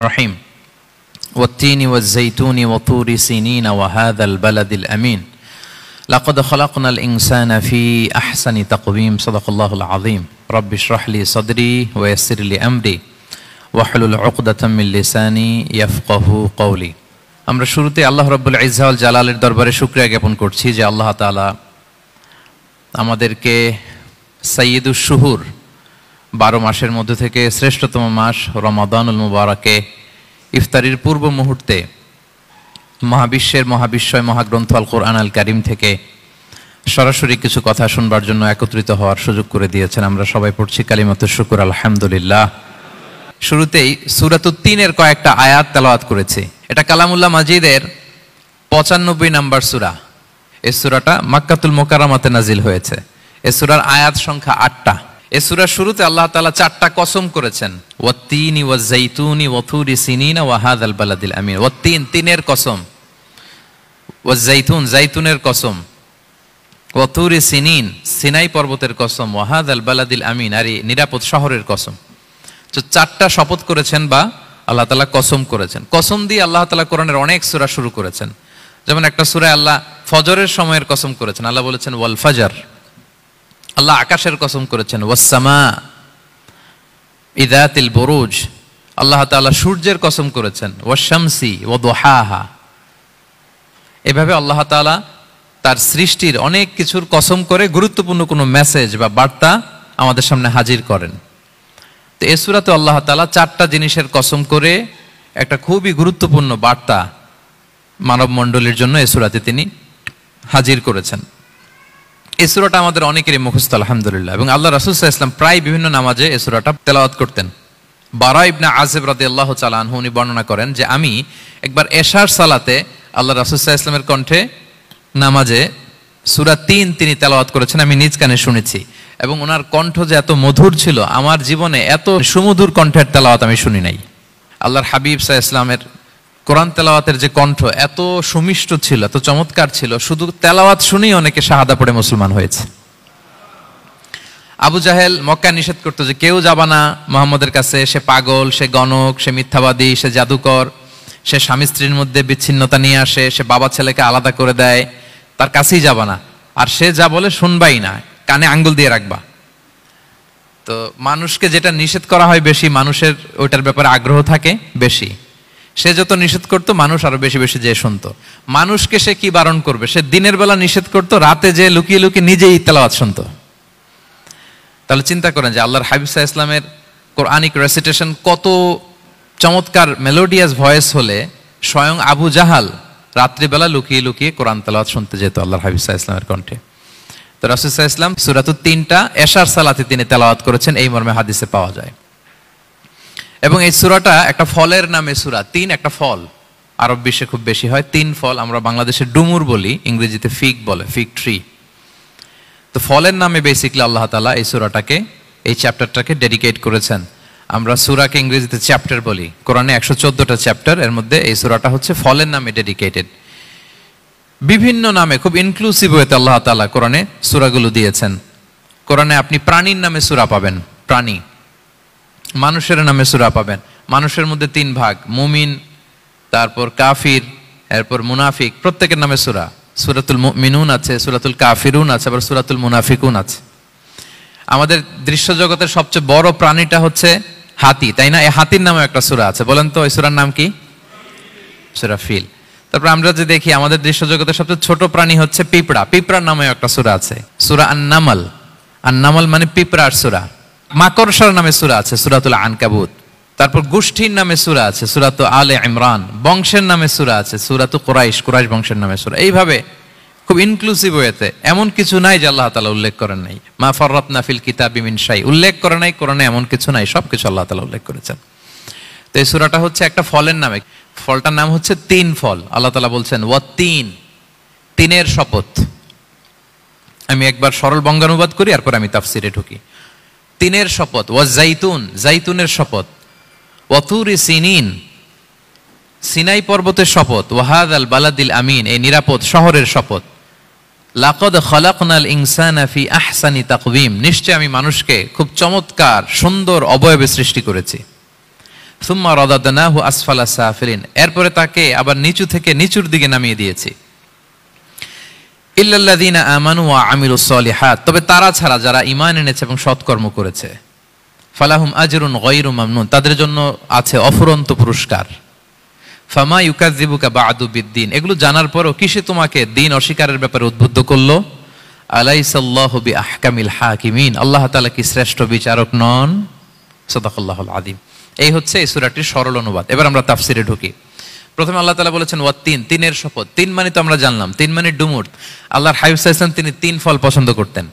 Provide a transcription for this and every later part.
رحيم والتين والزيتون وطور سينين وهذا البلد الأمين لقد خلقنا الإنسان في أحسن تقويم صدق الله العظيم رب اشرح لي صدري ويسر لي أمري واحلل عقدة من لساني يفقه قولي আমরা শুরুতে আল্লাহ রাব্বুল ইজ্জা ওয়াল জালালের দরবারে শুকরিয়া জ্ঞাপন করছি যে আল্লাহ তাআলা আমাদেরকে সাইয়্যিদুশ শুহুর 12 মাসের মধ্যে থেকে শ্রেষ্ঠতম মাস রমাদানুল মুবারাকে ইফতারির পূর্ব মুহূর্তে মহাবিশ্বের মহাবিশ্বয় মহাগ্রন্থ আল কোরআন আল কারীম থেকে সরাসরি কিছু কথা শুনবার জন্য একত্রিত হওয়ার সুযোগ করে দিয়েছেন। আমরা সবাই পড়ছি কালিমাতুশ শুকর আলহামদুলিল্লাহ। শুরুতেই সূরাতুত তিনের কয়েকটা আয়াত তেলাওয়াত করেছি। এটা কালামুল্লাহ মাজিদের 95 নম্বর সূরা। এই সূরাটা মক্কাতুল মুকাররমাতে নাজিল হয়েছে। এই সূরার আয়াত সংখ্যা 8টা। এই সূরার শুরুতে আল্লাহ তাআলা 4টা কসম করেছেন, ওয়াত-তিনি ওয়াজ-জাইতুনি ওয়া-তুরি সিনিনা ওয়া হাযাল বালাদিল আমিন। ওয়াত-তিন তিনের কসম, ওয়াজ-জাইতুন জাইতুনের কসম, ওয়া-তুরি সিনিন সিনাই পর্বতের কসম, ওয়া হাযাল বালাদিল আমিন আর নিরাপদ শহরের কসম। তো 4টা শপথ করেছেন বা আল্লাহ তাআলা কসম করেছেন। কসম দিয়ে আল্লাহ তাআলা কোরআনের অনেক সূরা শুরু করেছেন। যেমন একটা সূরায় আল্লাহ ফজরের সময়ের কসম করেছেন, আল্লাহ বলেছেন ওয়াল ফাজর। আল্লাহ আকাশের কসম করেছেন ওয়াস-সামা ইযাতিল বুরুজ। আল্লাহ তাআলা সূর্যের কসম করেছেন ওয়াশ-শামসি ওয়া দুহাহা। এভাবে আল্লাহ তাআলা তার সৃষ্টির অনেক কিছুর কসম করে গুরুত্বপূর্ণ কোনো মেসেজ বা বার্তা আমাদের সামনে হাজির করেন। তো এই সূরাতে আল্লাহ তাআলা 4টা জিনিসের কসম করে একটা খুবই গুরুত্বপূর্ণ বার্তা মানব মণ্ডলীর জন্য এই সূরাতে তিনি হাজির করেছেন। এই সূরাটা আমাদের অনেকেরই মুখস্থ আলহামদুলিল্লাহ, এবং আল্লাহ রাসূল সাল্লাল্লাহু আলাইহি ওয়াসাল্লাম প্রায় বিভিন্ন নামাজে এই সূরাটা তেলাওয়াত করতেন। বারা ইবনে আযিব রাদিয়াল্লাহু তাআলা আনহু উনি বর্ণনা করেন যে আমি একবার এশার সালাতে আল্লাহ রাসূল সাল্লাল্লাহু আলাইহি ওয়াসাল্লামের কণ্ঠে নামাজে সূরা 3 তিনি তেলাওয়াত করেছেন, আমি নিজ কানে শুনেছি, এবং ওনার কণ্ঠ যে এত মধুর ছিল, আমার জীবনে এত সুমধুর কণ্ঠের তেলাওয়াত আমি শুনি নাই। আল্লাহর হাবিব সাল্লাল্লাহু আলাইহি ওয়াসাল্লামের কোরআন তেলাওয়াতের যে কণ্ঠ এত সুমিষ্ট ছিল, এত চমৎকার ছিল, শুধু তেলাওয়াত শুনেই অনেকে শাহাদা পড়ে মুসলমান হয়েছে। আবু জাহেল মক্কা নিষেধ করতো যে কেউ যাবা না মুহাম্মদের কাছে, সে পাগল, সে গণক, সে মিথ্যাবাদী, সে জাদুকর, সে স্বামী স্ত্রীর মধ্যে বিচ্ছিন্নতা নিয়ে আসে, সে বাবা ছেলেকে আলাদা করে দেয়, তার কাছেই যাবা না। আর সে যা বলে শুনবাই না, কানে আঙ্গুল দিয়ে রাখবা। তো মানুষকে যেটা নিষেধ করা হয় বেশি, মানুষের ওইটার ব্যাপারে আগ্রহ থাকে বেশি। সে যত নিষেধ করতো মানুষ আরো বেশি বেশি যে শুনতো। মানুষকে সে কি বারণ করবে, সে দিনের বেলা নিষেধ করতো, রাতে যে লুকিয়ে লুকিয়ে নিজেই তেলাওয়াত শুনতো। তাহলে চিন্তা করেন যে আল্লাহর হাবিব সাল্লাল্লাহু আলাইহি ওয়াসাল্লামের কোরআনিক রেসিটেশন কত চমৎকার মেলোডিয়াস ভয়েস হলে স্বয়ং আবু জাহাল রাত্রিবেলা লুকিয়ে লুকিয়ে কোরআন তেলাওয়াত শুনতে যেত আল্লাহর হাবিব সাল্লাল্লাহু আলাইহি ওয়াসাল্লামের কণ্ঠে। তো রাসূল সাল্লাল্লাহু আলাইহি ওয়াসাল্লাম সূরাতুত 3টা এশার সালাতে তিনি তেলাওয়াত করেছেন, এই মর্মে হাদিসে পাওয়া যায়। এবং এই সূরাটা একটা ফলের নামে সূরা। 3 একটা ফল, আরব বিশ্বে খুব বেশি হয় 3 ফল। আমরা বাংলাদেশে ডুমুর বলি, ইংরেজিতে ফিগ বলে, ফিগ ট্রি। তো ফলের নামে বেসিক্যালি আল্লাহ তাআলা এই সূরাটাকে, এই চ্যাপ্টারটাকে ডেডিকেট করেছেন। আমরা সূরাকে ইংরেজিতে চ্যাপ্টার বলি। কোরআনে 114টা চ্যাপ্টার, এর মধ্যে এই সূরাটা হচ্ছে ফলের নামে ডেডিকেটেড। বিভিন্ন নামে খুব ইনক্লুসিভ ওয়েতে আল্লাহ তাআলা কোরআনে সূরাগুলো দিয়েছেন। কোরআনে আপনি প্রাণীর নামে সূরা পাবেন, প্রাণী। মানুষের নামে সূরা পাবেন। মানুষের মধ্যে 3 ভাগ, মুমিন, তারপর কাফির, এরপর মুনাফিক, প্রত্যেকের নামে সূরা। সূরাতুল মুমিনুন আছে, সূরাতুল কাফিরুন আছে, আবার সূরাতুল মুনাফিকুন আছে। আমাদের দৃশ্য জগতের সবচেয়ে বড় প্রাণীটা হচ্ছে হাতি, তাই না? এই হাতির নামে একটা সূরা আছে, বলেন তো ওই সূরার নাম কি? সূরা ফিল। তারপর আমরা যে দেখি আমাদের দৃশ্য জগতের সবচেয়ে ছোট প্রাণী হচ্ছে পিঁপড়া, পিঁপড়ার নামে একটা সূরা আছে, সূরা আন-নামল। আন-নামল মানে পিঁপড়ার সূরা। মাকড়সার নামে সূরা আছে, সূরাতুল আনকাবুত। তারপর গোষ্ঠীর নামে সূরা আছে, সূরাতু আলে ইমরান। বংশের নামে সূরা আছে, সূরাতু কুরাইশ, কুরাইশ বংশের নামে সূরা। এইভাবে খুব ইনক্লুসিভ ওয়েতে, এমন কিছু নাই যে আল্লাহ তাআলা উল্লেখ করেন নাই। মা ফাররাতনা ফিল কিতাবি মিন শাই, উল্লেখ করে নাই কোরআনে এমন কিছু নাই, সবকিছু আল্লাহ তাআলা উল্লেখ করেছেন। তো এই সূরাটা হচ্ছে একটা ফলের নামে। ফলটার নাম হচ্ছে 3 ফল। আল্লাহ তাআলা বলছেন ওয়াত-তিন, তিনের শপথ। আমি একবার সরল বঙ্গানুবাদ করি, এরপর আমি তাফসিরে ঢুকি। 3-এর শপথ, ওয়াজ-জাইতুন, জাইতুনের শপথ, ওয়া-তুরি সিনিন, সিনাই পর্বতের শপথ, ওয়া হাযাল বালাদিল আমিন, এই নিরাপদ শহরের শপথ। লাকাদ খালাকনাল ইনসানা ফি আহসানি তাকওয়িম, নিশ্চয় আমি মানুষকে খুব চমৎকার সুন্দর অবয়বে সৃষ্টি করেছি। সুম্মা রাদাদনাহু আসফালা সাফিলিন, এরপরে তাকে আবার নিচু থেকে নিচুর দিকে নামিয়ে দিয়েছি। ইল্লাল্লাযীনা আমানু ওয়া আমিলুস সলিহাত, তবে তারা ছাড়া যারা ঈমান এনেছে এবং সৎকর্ম করেছে, ফালাহুম আজরুন গায়রু মামনুন, তাদের জন্য আছে অফুরন্ত পুরস্কার। ফামা ইউকাযযিবুকা বা'দু বিদ্দিন, এগুলো জানার পরও কিসে তোমাকে দিন অস্বীকারের ব্যাপারে উদ্বুদ্ধ করলো? আলাইসাল্লাহু বিআহকামিল হাকিমিন, আল্লাহ তাআলা কি শ্রেষ্ঠ বিচারক নন? সাদাকাল্লাহুল আযীম। এই হচ্ছে এই সূরাটির সরল অনুবাদ। এবার আমরা তাফসিরে ঢুকি। প্রথমে আল্লাহ তাআলা বলেছেন ওয়াত্তিন, তিনের শপথ। তিন মানে তো আমরা জানলাম, তিন মানে ডুমুর। আল্লাহর হাবিব সাল্লাল্লাহু আলাইহি ওয়াসাল্লাম তিনি তিন ফল পছন্দ করতেন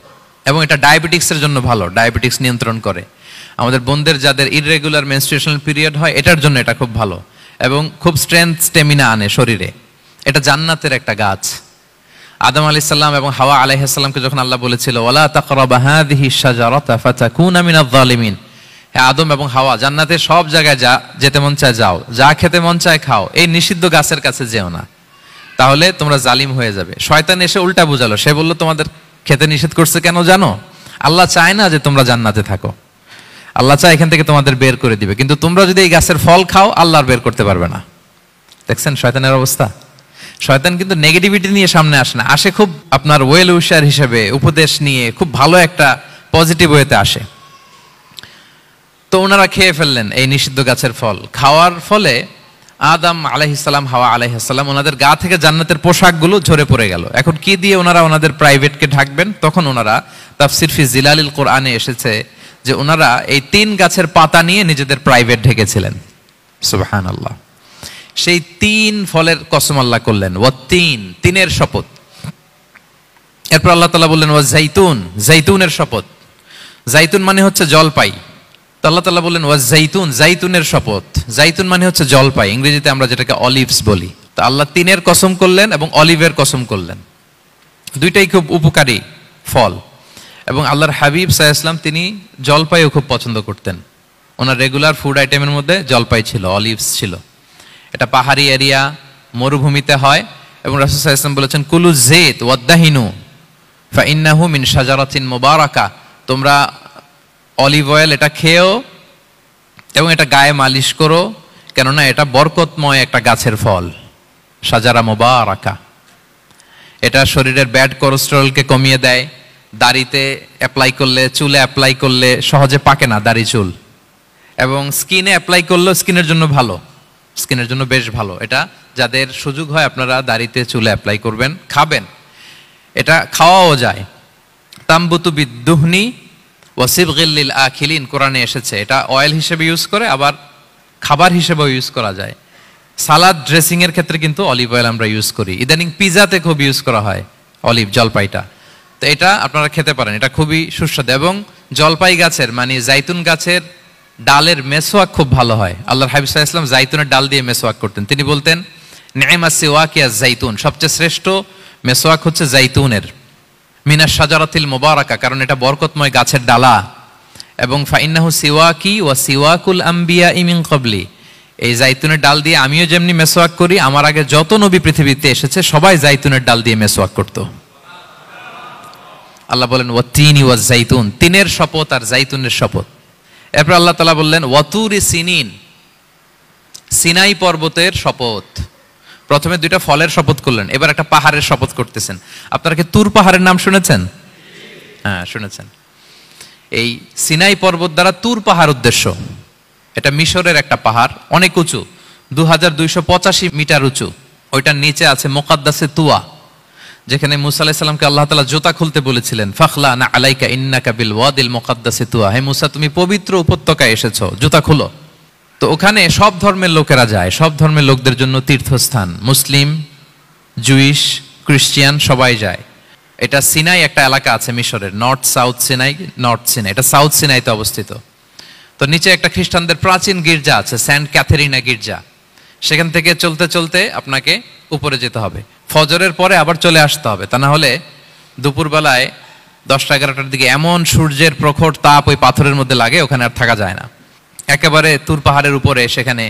এবং এটা ডায়াবেটিক্সের জন্য ভালো, ডায়াবেটিক্স নিয়ন্ত্রণ করে। আমাদের বোনদের যাদের ইররেগুলার মেনস্ট্রুয়েশনাল পিরিয়ড হয় এটার জন্য এটা খুব ভালো এবং খুব স্ট্রেংথ স্টেমিনা আনে শরীরে। এটা জান্নাতের একটা গাছ। আদম আলাইহিস সালাম এবং হাওয়া আলাইহিস সালামকে যখন আল্লাহ বলেছিল ওয়ালা তাকরাবা হাযিহি শাজারাতা ফাতাকুনা মিনাজ জালিমিন, হ্যাঁ আদম এবং হাওয়া জান্নাতের সব জায়গায় যেতে মন চায় যাও, যা খেতে মন চায় খাও, এই নিষিদ্ধ গাছের কাছে যেও না, তাহলে তোমরা জালিম হয়ে যাবে। শয়তান এসে উল্টা বুঝালো, সে বলল তোমাদের খেতে নিষেধ করছে কেন জানো? আল্লাহ চায় না যে তোমরা জান্নাতে থাকো, আল্লাহ চায় এখান থেকে তোমাদের বের করে দিবে, কিন্তু তোমরা যদি এই গাছের ফল খাও আল্লাহ আর বের করতে পারবে না। দেখছেন শয়তানের অবস্থা। শয়তান কিন্তু নেগেটিভিটি নিয়ে সামনে আসে না, আসে খুব আপনার ওয়েল উইশার হিসেবে, উপদেশ নিয়ে খুব ভালো একটা পজিটিভ ওয়েতে আসে। তো ওনারা খেয়ে ফেললেন এই নিষিদ্ধ গাছের ফল। খাওয়ার ফলে আদম আলাইহিস সালাম, হাওয়া আলাইহিস সালাম, ওনাদের গা থেকে জান্নাতের পোশাকগুলো ঝরে পড়ে গেল। এখন কি দিয়ে ওনারা ওনাদের প্রাইভেটকে ঢাকবেন? তখন ওনারা তাফসির ফি জিলালিল কোরআনে এসেছে যে ওনারা এই তিন গাছের পাতা নিয়ে নিজেদের প্রাইভেট ঢেকেছিলেন। সুবহানাল্লাহ। সেই তিন ফলের কসম আল্লাহ করলেন, ওয়াত্তিন, তিনের শপথ। এরপর আল্লাহ তাআলা বললেন ওয়া জাইতুন, জাইতুনের শপথ। জাইতুন মানে হচ্ছে জলপাই। তো আল্লাহ তাআলা বললেন ওয়া জাইতুন, জাইতুনের শপথ। জাইতুন মানে হচ্ছে জলপাই, ইংরেজিতে আমরা যেটাকে অলিভস বলি। তো আল্লাহ তিনের কসম করলেন এবং অলিভের কসম করলেন। দুইটাই খুব উপকারী ফল এবং আল্লাহর হাবিব সাল্লাল্লাহু আলাইহি ওয়াসাল্লাম তিনি জলপাইও খুব পছন্দ করতেন। ওনার রেগুলার ফুড আইটেমের মধ্যে জলপাই ছিল, অলিভস ছিল। এটা পাহাড়ি এরিয়া, মরুভূমিতে হয় এবং রাসূল সাল্লাল্লাহু আলাইহি ওয়াসাল্লাম বলেছেন কুলু যাইত ওয়াদাহিনু ফাইন্নাহু মিন শাজারাতিন মুবারাকা, তোমরা অলিভ অয়েল এটা খেও এবং এটা গায়ে মালিশ করো, কেননা এটা বরকতময় একটা গাছের ফল, শাজারা মুবারাকা। এটা শরীরের ব্যাড কোলেস্টেরলকে কমিয়ে দেয়, দাড়িতে অ্যাপ্লাই করলে, চুলে অ্যাপ্লাই করলে সহজে পাকে না দাড়ি চুল, এবং স্কিনে অ্যাপ্লাই করলেও স্কিনের জন্য ভালো, স্কিনের জন্য বেশ ভালো। এটা যাদের সুযোগ হয় আপনারা দাড়িতে চুলে অ্যাপ্লাই করবেন, খাবেন। এটা খাওয়াও যায়। তামবুতু বিদ্দুহনি ওয়াসিবগিল লিল আখিলিন, কোরআনে এসেছে। এটা অয়েল হিসেবে ইউজ করে, আবার খাবার হিসেবেও ইউজ করা যায়। সালাদ ড্রেসিং এর ক্ষেত্রে কিন্তু অলিভ অয়েল আমরা ইউজ করি। ইদানিং পিজাতে খুব ইউজ করা হয় অলিভ, জলপাইটা। তো এটা আপনারা খেতে পারেন, এটা খুবই সুস্বাদু। এবং জলপাই গাছের মানে জাইতুন গাছের ডালের মেসওয়াক খুব ভালো হয়। আল্লাহর হাবিব সাল্লাল্লাহু আলাইহি ওয়াসাল্লাম জাইতুনের ডাল দিয়ে মেসওয়াক করতেন। তিনি বলতেন নি'মাস সিওয়াকিয়া জাইতুন, সবচেয়ে শ্রেষ্ঠ মেসওয়াক হচ্ছে জাইতুনের। মিনাশ শাজারাতিল মুবারাকা, কারণ এটা বরকতময় গাছের ডালা। এবং ফাইন্নাহু সিওয়াকি ওয়া সিওয়াকুল আম্বিয়া মিন ক্বাবলি, এই জাইতুনের ডাল দিয়ে আমিও যেমনি মেসওয়াক করি, আমার আগে যত নবী পৃথিবীতে এসেছে সবাই জাইতুনের ডাল দিয়ে মেসওয়াক করত। আল্লাহ বলেন ওয়াতিনি ওয়াজ জাইতুন, তিনের শপথ আর জাইতুনের শপথ। এরপর আল্লাহ তাআলা বললেন ওয়াতুরি সিনিন, সিনাই পর্বতের শপথ। প্রথমে দুইটা ফলের শপথ করলেন, এবার একটা পাহাড়ের শপথ করতেছেন। আপনারা কি তুর পাহাড়ের নাম শুনেছেন? হ্যাঁ শুনেছেন। এই সিনাই পর্বত দ্বারা তুর পাহাড় উদ্দেশ্য। এটা মিশরের একটা পাহাড়, অনেক উঁচু, 2285 মিটার উঁচু। ওইটার নিচে আছে মুকাদ্দাসে তুয়া, যেখানে মুসা আলাইহিস সালামকে আল্লাহ তাআলা জুতা খুলতে বলেছিলেন। ফাখলা না আলাইকা ইন্নাকা বিল ওয়াদিল মুকাদ্দাসে তুয়া, হে মুসা তুমি পবিত্র উপত্যকায় এসেছো, জুতা খুলো। তো ওখানে সব ধর্মের লোকেরা যায়, সব ধর্মের লোকদের জন্য তীর্থস্থান। মুসলিম, জুইশ, খ্রিস্টিয়ান সবাই যায়। এটা সিনাই একটা এলাকা আছে মিশরের, north south Sinai, north Sinai, এটা সাউথ সিনাইতে অবস্থিত। তো নিচে একটা খ্রিস্টানদের প্রাচীন গির্জা আছে, সেন্ট ক্যাথেরিনা গির্জা। সেখান থেকে চলতে চলতে আপনাকে উপরে যেতে হবে, ফজরের পরে আবার চলে আসতে হবে, তা না হলে দুপুরবেলায় 10টা-11টার দিকে এমন সূর্যের প্রখর তাপ ওই পাথরের মধ্যে লাগে, ওখানে আর থাকা যায় না। একেবারে তুর পাহাড়ের উপরে সেখানে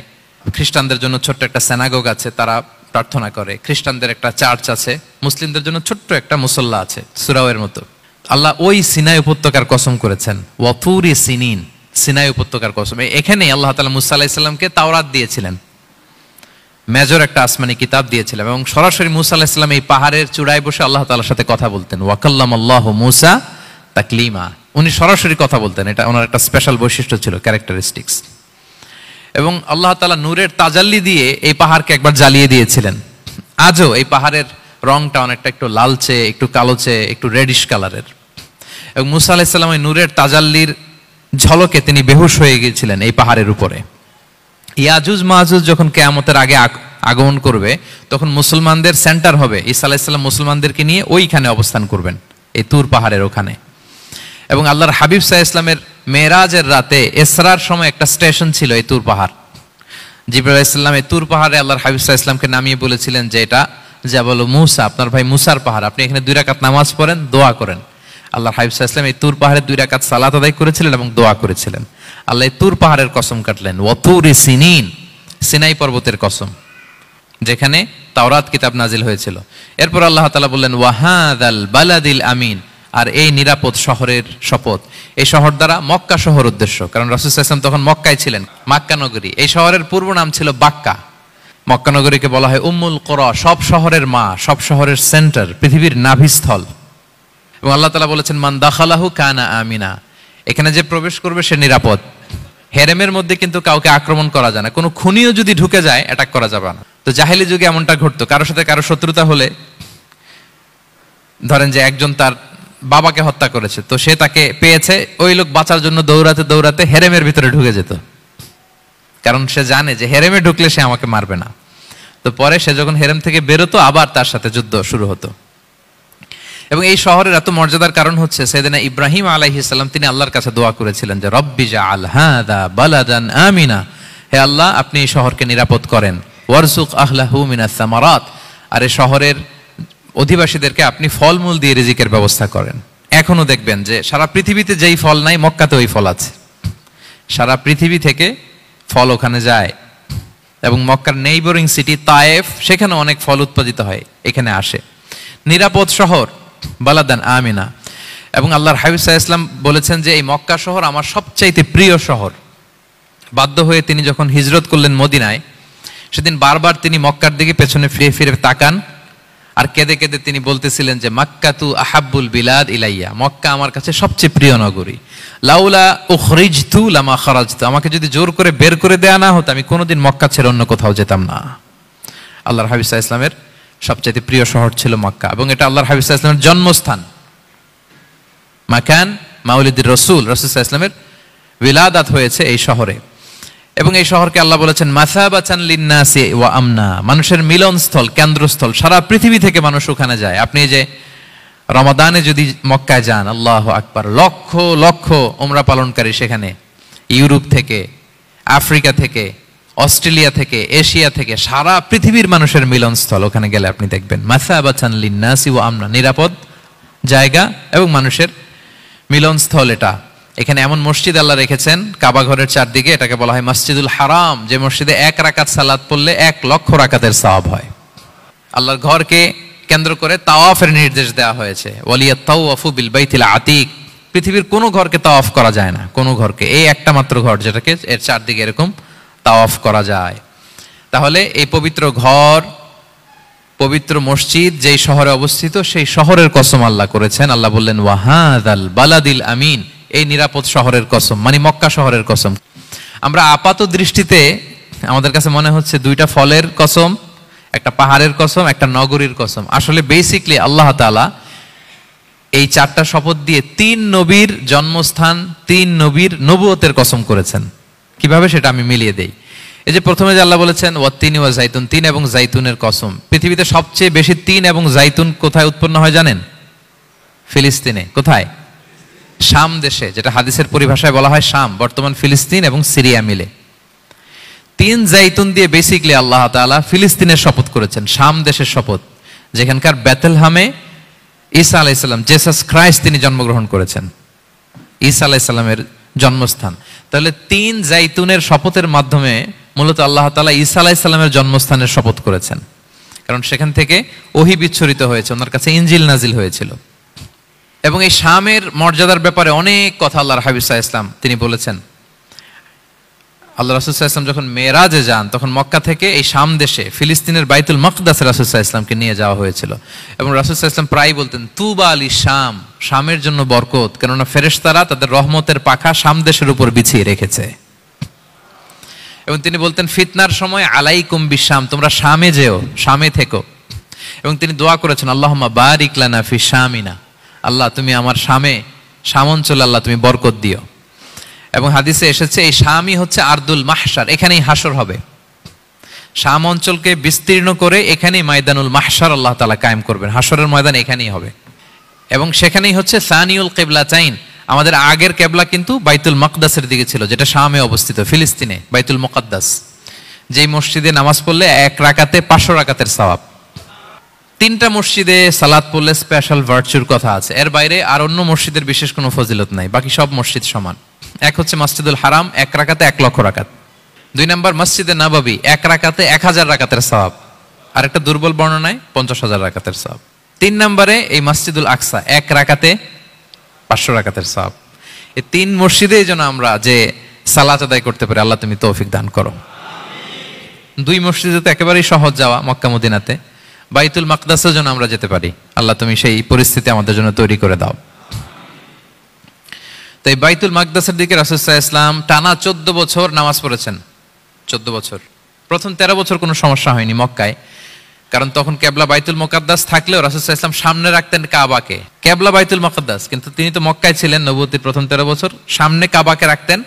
খ্রিস্টানদের জন্য ছোট্ট একটা সিনাগোগ আছে, তারা প্রার্থনা করে। খ্রিস্টানদের একটা চার্চ আছে, মুসলিমদের জন্য ছোট্ট একটা মুসল্লা আছে সুরাওয়ের মতো। আল্লাহ ওই সিনাই উপত্যকার কসম করেছেন ওয়াতুরি সিনিন, সিনাই উপত্যকার কসম। এখানেই আল্লাহ তাআলা মুসা আলাইহিস সালামকে তাওরাত দিয়েছিলেন, মেজর একটা আসমানি কিতাব দিয়েছিলেন, এবং সরাসরি মুসা আলাইহিস সালাম এই পাহাড়ের চূড়ায় বসে আল্লাহ তাআলার সাথে কথা বলতেন। ওয়া কাল্লামাল্লাহু মুসা তাকলিমা, উনি সরাসরি কথা বলতেন, এটা ওনার একটা স্পেশাল বৈশিষ্ট্য ছিল, ক্যারেক্টারিস্টিক্স। এবং আল্লাহ তাআলা নূরের তাজাল্লি দিয়ে এই পাহাড়কে একবার জ্বালিয়ে দিয়েছিলেন। আজও এই পাহাড়ের রংটা অনেকটা একটু লালচে, একটু কালোচে, একটু রেডিশ কালারের। এবং মুসা আলাইহিস সালাম ওই নূরের তাজাল্লির ঝলকে তিনি বেহুশ হয়ে গিয়েছিলেন এই পাহাড়ের উপরে। ইয়াজুজ মাহুজ যখন কিয়ামতের আগে আগমন করবে, তখন মুসলমানদের সেন্টার হবে। ঈসা আলাইহিস সালাম মুসলমানদেরকে নিয়ে ওইখানে অবস্থান করবেন, এই তুর পাহাড়ের ওখানে। এবং আল্লাহর হাবিব সাল্লাল্লাহু আলাইহি ওয়াসাল্লামের মেরাজের রাতে ইসরার সময় একটা স্টেশন ছিল এই তুর পাহাড়। জিবরাইল আলাইহিস সালাম এই তুর পাহাড়ে আল্লাহর হাবিব সাল্লাল্লাহু আলাইহি ওয়াসাল্লামকে নামিয়ে বলেছিলেন যে এটা জাবাল মুসা, আপনার ভাই মুসার পাহাড়, আপনি এখানে 2 রাকাত নামাজ পড়েন, দোয়া করেন। আল্লাহর হাবিব সাল্লাল্লাহু আলাইহি ওয়াসাল্লাম এই তুর পাহাড়ে 2 রাকাত সালাত আদায় করেছিলেন এবং দোয়া করেছিলেন। আল্লাহ এই তুর পাহাড়ের কসম কাটলেন, ওয়া তুরি সিনিন, সিনাই পর্বতের কসম, যেখানে তাওরাত কিতাব নাজিল হয়েছিল। এরপর আল্লাহ তাআলা বললেন, ওয়া হাযাল বালাদিল আমিন, আর এই নিরাপদ শহরের শপথ। এই শহর দ্বারা মক্কা শহর উদ্দেশ্য, কারণ রাসূল সাল্লাল্লাহু আলাইহি ওয়াসাল্লাম তখন মক্কায় ছিলেন, মক্কা নগরী। এই শহরের পূর্ব নাম ছিল বাক্কা। মক্কা নগরীকে বলা হয় উম্মুল কুরা, সব শহরের মা, সব শহরের সেন্টার, পৃথিবীর নাভিস্থল। এবং আল্লাহ তাআলা বলেছেন, মান দাখালাহু কানা আমিনা, এখানে যে প্রবেশ করবে সে নিরাপদ। হেরেমের মধ্যে কিন্তু কাউকে আক্রমণ করা যায় না, কোনো খুনিও যদি ঢুকে যায় অ্যাটাক করা যাবে না। তো জাহেলি যুগে এমনটা ঘটতো, কারোর সাথে কারো শত্রুতা হলে, ধরেন যে একজন তার বাবাকে হত্যা করেছে, তো সে তাকে পেয়েছে, ওই লোক বাঁচার জন্য দৌড়াতে দৌড়াতে হেরেমের ভিতরে ঢুকে যেত, কারণ সে জানে যে হেরেমে ঢুকলে সে আমাকে মারবে না। তো পরে সে যখন হেরেম থেকে বেরোতো, আবার তার সাথে যুদ্ধ শুরু হতো। এবং এই শহরের এত মর্যাদার কারণ হচ্ছে সাইয়েদনা ইব্রাহিম আলাইহিস সালাম তিনি আল্লাহর কাছে দোয়া করেছিলেন যে রব্বি জাআল হাযা বালাদান আমিনা, হে আল্লাহ আপনি এই শহরকে নিরাপদ করেন, ওয়ারযুক আহলাহু মিনাস সামারাত, আর এই শহরের অধিবাসীদেরকে আপনি ফলমূল দিয়ে রিজিকের ব্যবস্থা করেন। এখনো দেখবেন যে সারা পৃথিবীতে যেই ফল নাই, মক্কাতে ওই ফল আছে। সারা পৃথিবী থেকে ফল ওখানে যায়, এবং মক্কার নেইবরিং সিটি তায়েফ, সেখানে অনেক ফল উৎপাদিত হয়, এখানে আসে। নিরাপদ শহর, বালাদান আমিনা। এবং আল্লাহর হাবিব সাল্লাল্লাহু আলাইহি ওয়াসাল্লাম বলেছেন যে এই মক্কা শহর আমার সবচাইতে প্রিয় শহর। বাধ্য হয়ে তিনি যখন হিজরত করলেন মদিনায়, সেদিন বারবার তিনি মক্কার দিকে পেছনে ফিরে ফিরে তাকান, আর কেঁদে কেঁদে তিনি বলতেছিলেন যে মাক্কাতু আহাব্বুল বিলাদ ইলাইয়া, মক্কা আমার কাছে সবচেয়ে প্রিয় নগরী। লাউলা উখরিজতু লামা খারাজতু, আমাকে যদি জোর করে বের করে দেয়া না হতো, আমি কোনোদিন মক্কা ছেড়ে অন্য কোথাও যেতাম না। আল্লাহর হাবিব সাল্লাল্লাহু আলাইহি ওয়াসাল্লামের সবচেয়ে প্রিয় শহর ছিল মক্কা, এবং এটা আল্লাহর হাবিব সাল্লাল্লাহু আলাইহি ওয়াসাল্লামের জন্মস্থান, মাকান মাউলিদির রাসূল। রাসূল সাল্লাল্লাহু আলাইহি ওয়াসাল্লামের বিলাদাত হয়েছে এই শহরে। এবং এই শহরকে আল্লাহ বলেছেন মাসাবাতান লিন্নাসি ওয়া আমনা, মানুষের মিলনস্থল, কেন্দ্রস্থল। সারা পৃথিবী থেকে মানুষ ওখানে যায়। আপনি যে রমাদানে যদি মক্কায় যান, আল্লাহু আকবার, লক্ষ লক্ষ উমরা পালনকারী সেখানে, ইউরোপ থেকে, আফ্রিকা থেকে, অস্ট্রেলিয়া থেকে, এশিয়া থেকে, সারা পৃথিবীর মানুষের মিলনস্থল। ওখানে গেলে আপনি দেখবেন মাসাবাতান লিন্নাসি ওয়া আমনা, নিরাপদ জায়গা এবং মানুষের মিলনস্থল এটা। এখানে এমন মসজিদ আল্লাহ রেখেছেন কাবা ঘরের চারদিকে, এটাকে বলা হয় মসজিদুল হারাম, যে মসজিদে 1 রাকাত সালাত পড়লে 1 লক্ষ রাকাতের সওয়াব হয়। আল্লাহর ঘরকে কেন্দ্র করে তাওয়াফের নির্দেশ দেওয়া হয়েছে, ওয়ালিয়াত তাওয়াফু বিল বাইতিল আতিক। পৃথিবীর কোনো ঘরকে তাওয়াফ করা যায় না, কোনো ঘরকে, এই একটা মাত্র ঘর যেটাকে এর চারদিকে এরকম তাওয়াফ করা যায়। তাহলে এই পবিত্র ঘর, পবিত্র মসজিদ যেই শহরে অবস্থিত, সেই শহরের কসম আল্লাহ করেছেন। আল্লাহ বললেন ওয়া হাযাল বালাদিল আমিন, এই নিরাপদ শহরের কসম, মানে মক্কা শহরের কসম। আমরা আপাত দৃষ্টিতে আমাদের কাছে মনে হচ্ছে 2টা ফলের কসম, একটা পাহাড়ের কসম, একটা নগরীর কসম। আসলে বেসিকলি আল্লাহ তাআলা এই 4টা শপথ দিয়ে 3 নবীর জন্মস্থান, 3 নবীর নবুয়তের কসম করেছেন। কিভাবে সেটা আমি মিলিয়ে দেই। এই যে প্রথমে যে আল্লাহ বলেছেন ওয়াত্তিনি ওয়া জাইতুন, 3 এবং জাইতুনের কসম। পৃথিবীতে সবচেয়ে বেশি 3 এবং জাইতুন কোথায় উৎপন্ন হয় জানেন? ফিলিস্তিনে। কোথায়? শাম দেশে, যেটা হাদিসের পরিভাষায় বলা হয় শাম, বর্তমান ফিলিস্তিন এবং সিরিয়া মিলে। 3 জাইতুন দিয়ে বেসিকলি আল্লাহ তাআলা ফিলিস্তিনের শপথ করেছেন, শাম দেশের শপথ, যেখানকার বেথলহামে ঈসা আলাইহিস সালাম, জেসাস ক্রাইস্ট, তিনি জন্মগ্রহণ করেছেন, ঈসা আলাইহিস সালামের জন্মস্থান। তাহলে 3 জাইতুনের শপথের মাধ্যমে মূলত আল্লাহ তাআলা ঈসা আলাইহিস সালামের জন্মস্থানের শপথ করেছেন, কারণ সেখান থেকে ওহী বিচ্ছুরিত হয়েছে, ওনার কাছে ইনজিল নাজিল হয়েছিল। এবং এই শামের মর্যাদার ব্যাপারে অনেক কথা আল্লাহর হাবিব সাল্লাল্লাহু আলাইহি ওয়াসাল্লাম তিনি বলেছেন। আল্লাহ রাসূল সাল্লাল্লাহু আলাইহি ওয়াসাল্লাম যখন মেরাজে যান তখন মক্কা থেকে এই শাম দেশে ফিলিস্তিনের বাইতুল মাকদাসে রাসূল সাল্লাল্লাহু আলাইহি ওয়াসাল্লামকে নিয়ে যাওয়া হয়েছিল। এবং রাসূল সাল্লাল্লাহু আলাইহি ওয়াসাল্লাম প্রায় বলতেন তুবা আলি শাম, শামের জন্য বরকত, কেননা ফেরেশতারা তাদের রহমতের পাখা শাম দেশের উপর বিছিয়ে রেখেছে। এবং তিনি বলতেন ফিতনার সময় আলাইকুম বিশাম, তোমরা শামে যেও, শামে থেকো। এবং তিনি দোয়া করেছেন আল্লাহুম্মা বারিক লানা ফি শামিনা, আল্লাহ তুমি আমার শাম অঞ্চলে আল্লাহ তুমি বরকত দিও। এবং হাদিসে এসেছে এই শামই হচ্ছে আরদুল মাহশার, এখানেই হাসর হবে। শাম অঞ্চলকে বিস্তীর্ণ করে এখানেই ময়দানুল মাহশার আল্লাহ তাআলা কায়েম করবেন, হাসরের ময়দান এখানেই হবে। এবং সেখানেই হচ্ছে সানিউল কিবলাতাইন, আমাদের আগের কেবলা কিন্তু বাইতুল মাকদাসের দিকে ছিল, যেটা শামে অবস্থিত ফিলিস্তিনে, বাইতুল মুকাদ্দাস, যেই মসজিদে নামাজ পড়লে 1 রাকাতে 500 রাকাতের সওয়াব। 3টা মসজিদে সালাত পড়লে স্পেশাল ভার্চুর কথা আছে, এর বাইরে আর অন্য মসজিদের বিশেষ কোনো ফজিলত নাই, বাকি সব মসজিদ সমান। এক হচ্ছে মসজিদুল হারাম, 1 রাকাতে 1 লক্ষ রাকাত। 2 নম্বর মসজিদে নববী, 1 রাকাতে 1000 রাকাতের সওয়াব, আর একটা দুর্বল বর্ণনায় 50,000 রাকাতের সওয়াব। 3 নম্বরে এই মসজিদুল আকসা, 1 রাকাতে 500 রাকাতের সওয়াব। এই 3 মসজিদে যেন আমরা যে সালাত আদায় করতে পারি, আল্লাহ তুমি তৌফিক দান করো। 2 মসজিদে তো একেবারেই সহজ যাওয়া, মক্কা মদিনাতে। বাইতুল মাকদাসেও যেন আমরা যেতে পারি, আল্লাহ তুমি সেই পরিস্থিতি আমাদের জন্য তৈরি করে দাও। তো এই বাইতুল মাকদাসের দিকে রাসূল সাল্লাল্লাহু আলাইহি ওয়াসাল্লাম টানা 14 বছর নামাজ পড়েছেন। 14 বছর। প্রথম 13 বছর কোনো সমস্যা হয়নি মক্কায়, কারণ তখন কেবলা বাইতুল মুকাদ্দাস থাকলেও রাসূল সাল্লাল্লাহু আলাইহি ওয়াসাল্লাম সামনে রাখতেন কাবাকে, কেবলা বাইতুল মুকাদ্দাস, কিন্তু তিনি তো মক্কায় ছিলেন নবুয়তির প্রথম 13 বছর, সামনে কাবাকে রাখতেন,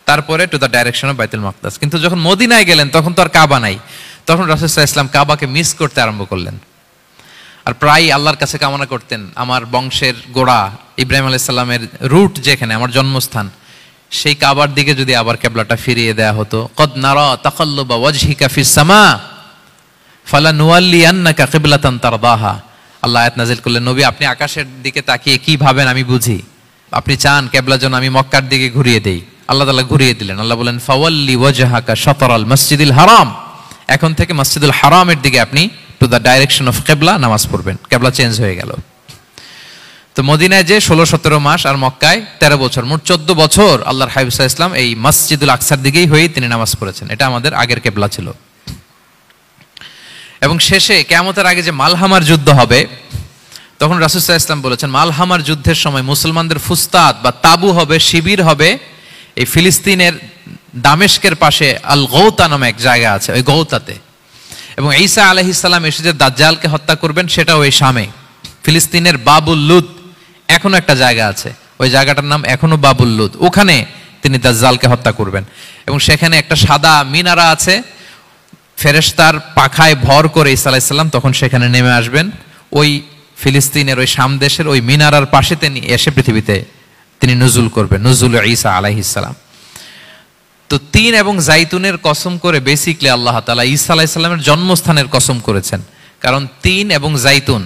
তারপরে টু দ্য ডাইরেকশন অফ বাইতুল মুকাদ্দাস। কিন্তু যখন মদিনায় গেলেন তখন তো আর কাবা নাই, তখন রাসূল সাল্লাল্লাহু আলাইহি ওয়াসাল্লাম কাবাকে মিস করতে আরম্ভ করলেন। আর প্রায় আল্লাহর কাছে কামনা করতেন আমার বংশের গোড়া ইব্রাহিম আলাইহিস সালামের রুট যেখানে, আমার জন্মস্থান, সেই কাবার দিকে যদি আবার কেবলাটা ফিরিয়ে দেয়া হতো। কদ নারা তাকাল্লুবা ওয়াজহিকা ফিস সামা ফালানুওয়াল্লিয়ান্নাকা কিবলাতান তারদাহা। আল্লাহ আয়াত নাযিল করলেন, নবী আপনি আকাশের দিকে তাকিয়ে কি ভাবেন আমি বুঝি, আপনি চান কেবলা যেন আমি মক্কার দিকে ঘুরিয়ে দেই। আল্লাহ তাআলা ঘুরিয়ে দিলেন। আল্লাহ বলেন ফাওয়াল্লি ওয়াজহাকা শাতরাল মসজিদিল হারাম, এখন থেকে মসজিদুল হারামের দিকে আপনি টু দ্য ডাইরেকশন অফ কেবলা নামাজ পড়বেন। কেবলা চেঞ্জ হয়ে গেল। তো মদিনায় যে 16-17 মাস আর মক্কায় 13 বছর, মোট 14 বছর আল্লাহর হাবিব সাল্লাল্লাহু আলাইহি ওয়াসাল্লাম এই মসজিদুল আকসার দিকেই হয়ে তিনি নামাজ পড়েছেন। এটা আমাদের আগের কেবলা ছিল। এবং শেষে কিয়ামতের আগে যে মালহামার যুদ্ধ হবে, তখন রাসূল সাল্লাল্লাহু আলাইহি ওয়াসাল্লাম বলেছেন মালহামার যুদ্ধের সময় মুসলমানদের ফুস্তাদ বা তাবু হবে, শিবির হবে এই ফিলিস্তিনের দামেস্কের পাশে আল গৌতা নামে এক জায়গা আছে, ওই গৌতাতে। এবং ঈসা আলাইহিস সালাম এসে যে দাজ্জালকে হত্যা করবেন সেটাও ওই শামে, ফিলিস্তিনের বাবুল লুদ এখনো একটা জায়গা আছে, ওই জায়গাটার নাম এখনো বাবুল লুদ, ওখানে তিনি দাজ্জালকে হত্যা করবেন। এবং সেখানে একটা সাদা মিনারা আছে, ফেরেশতার পাখায় ভর করে ঈসা আলাইহিস সালাম তখন সেখানে নেমে আসবেন। ওই ফিলিস্তিনের ওই শাম দেশের ওই মিনারার পাশে তিনি এসে পৃথিবীতে তিনি নুজুল করবেন, নুজুল ঈসা আলাইহিস সালাম। তো তিন এবং জাইতুনের কসম করে বেসিকলি আল্লাহ তাআলা ঈসা আলাইহিস সালামের জন্মস্থানের কসম করেছেন, কারণ তিন এবং জাইতুন,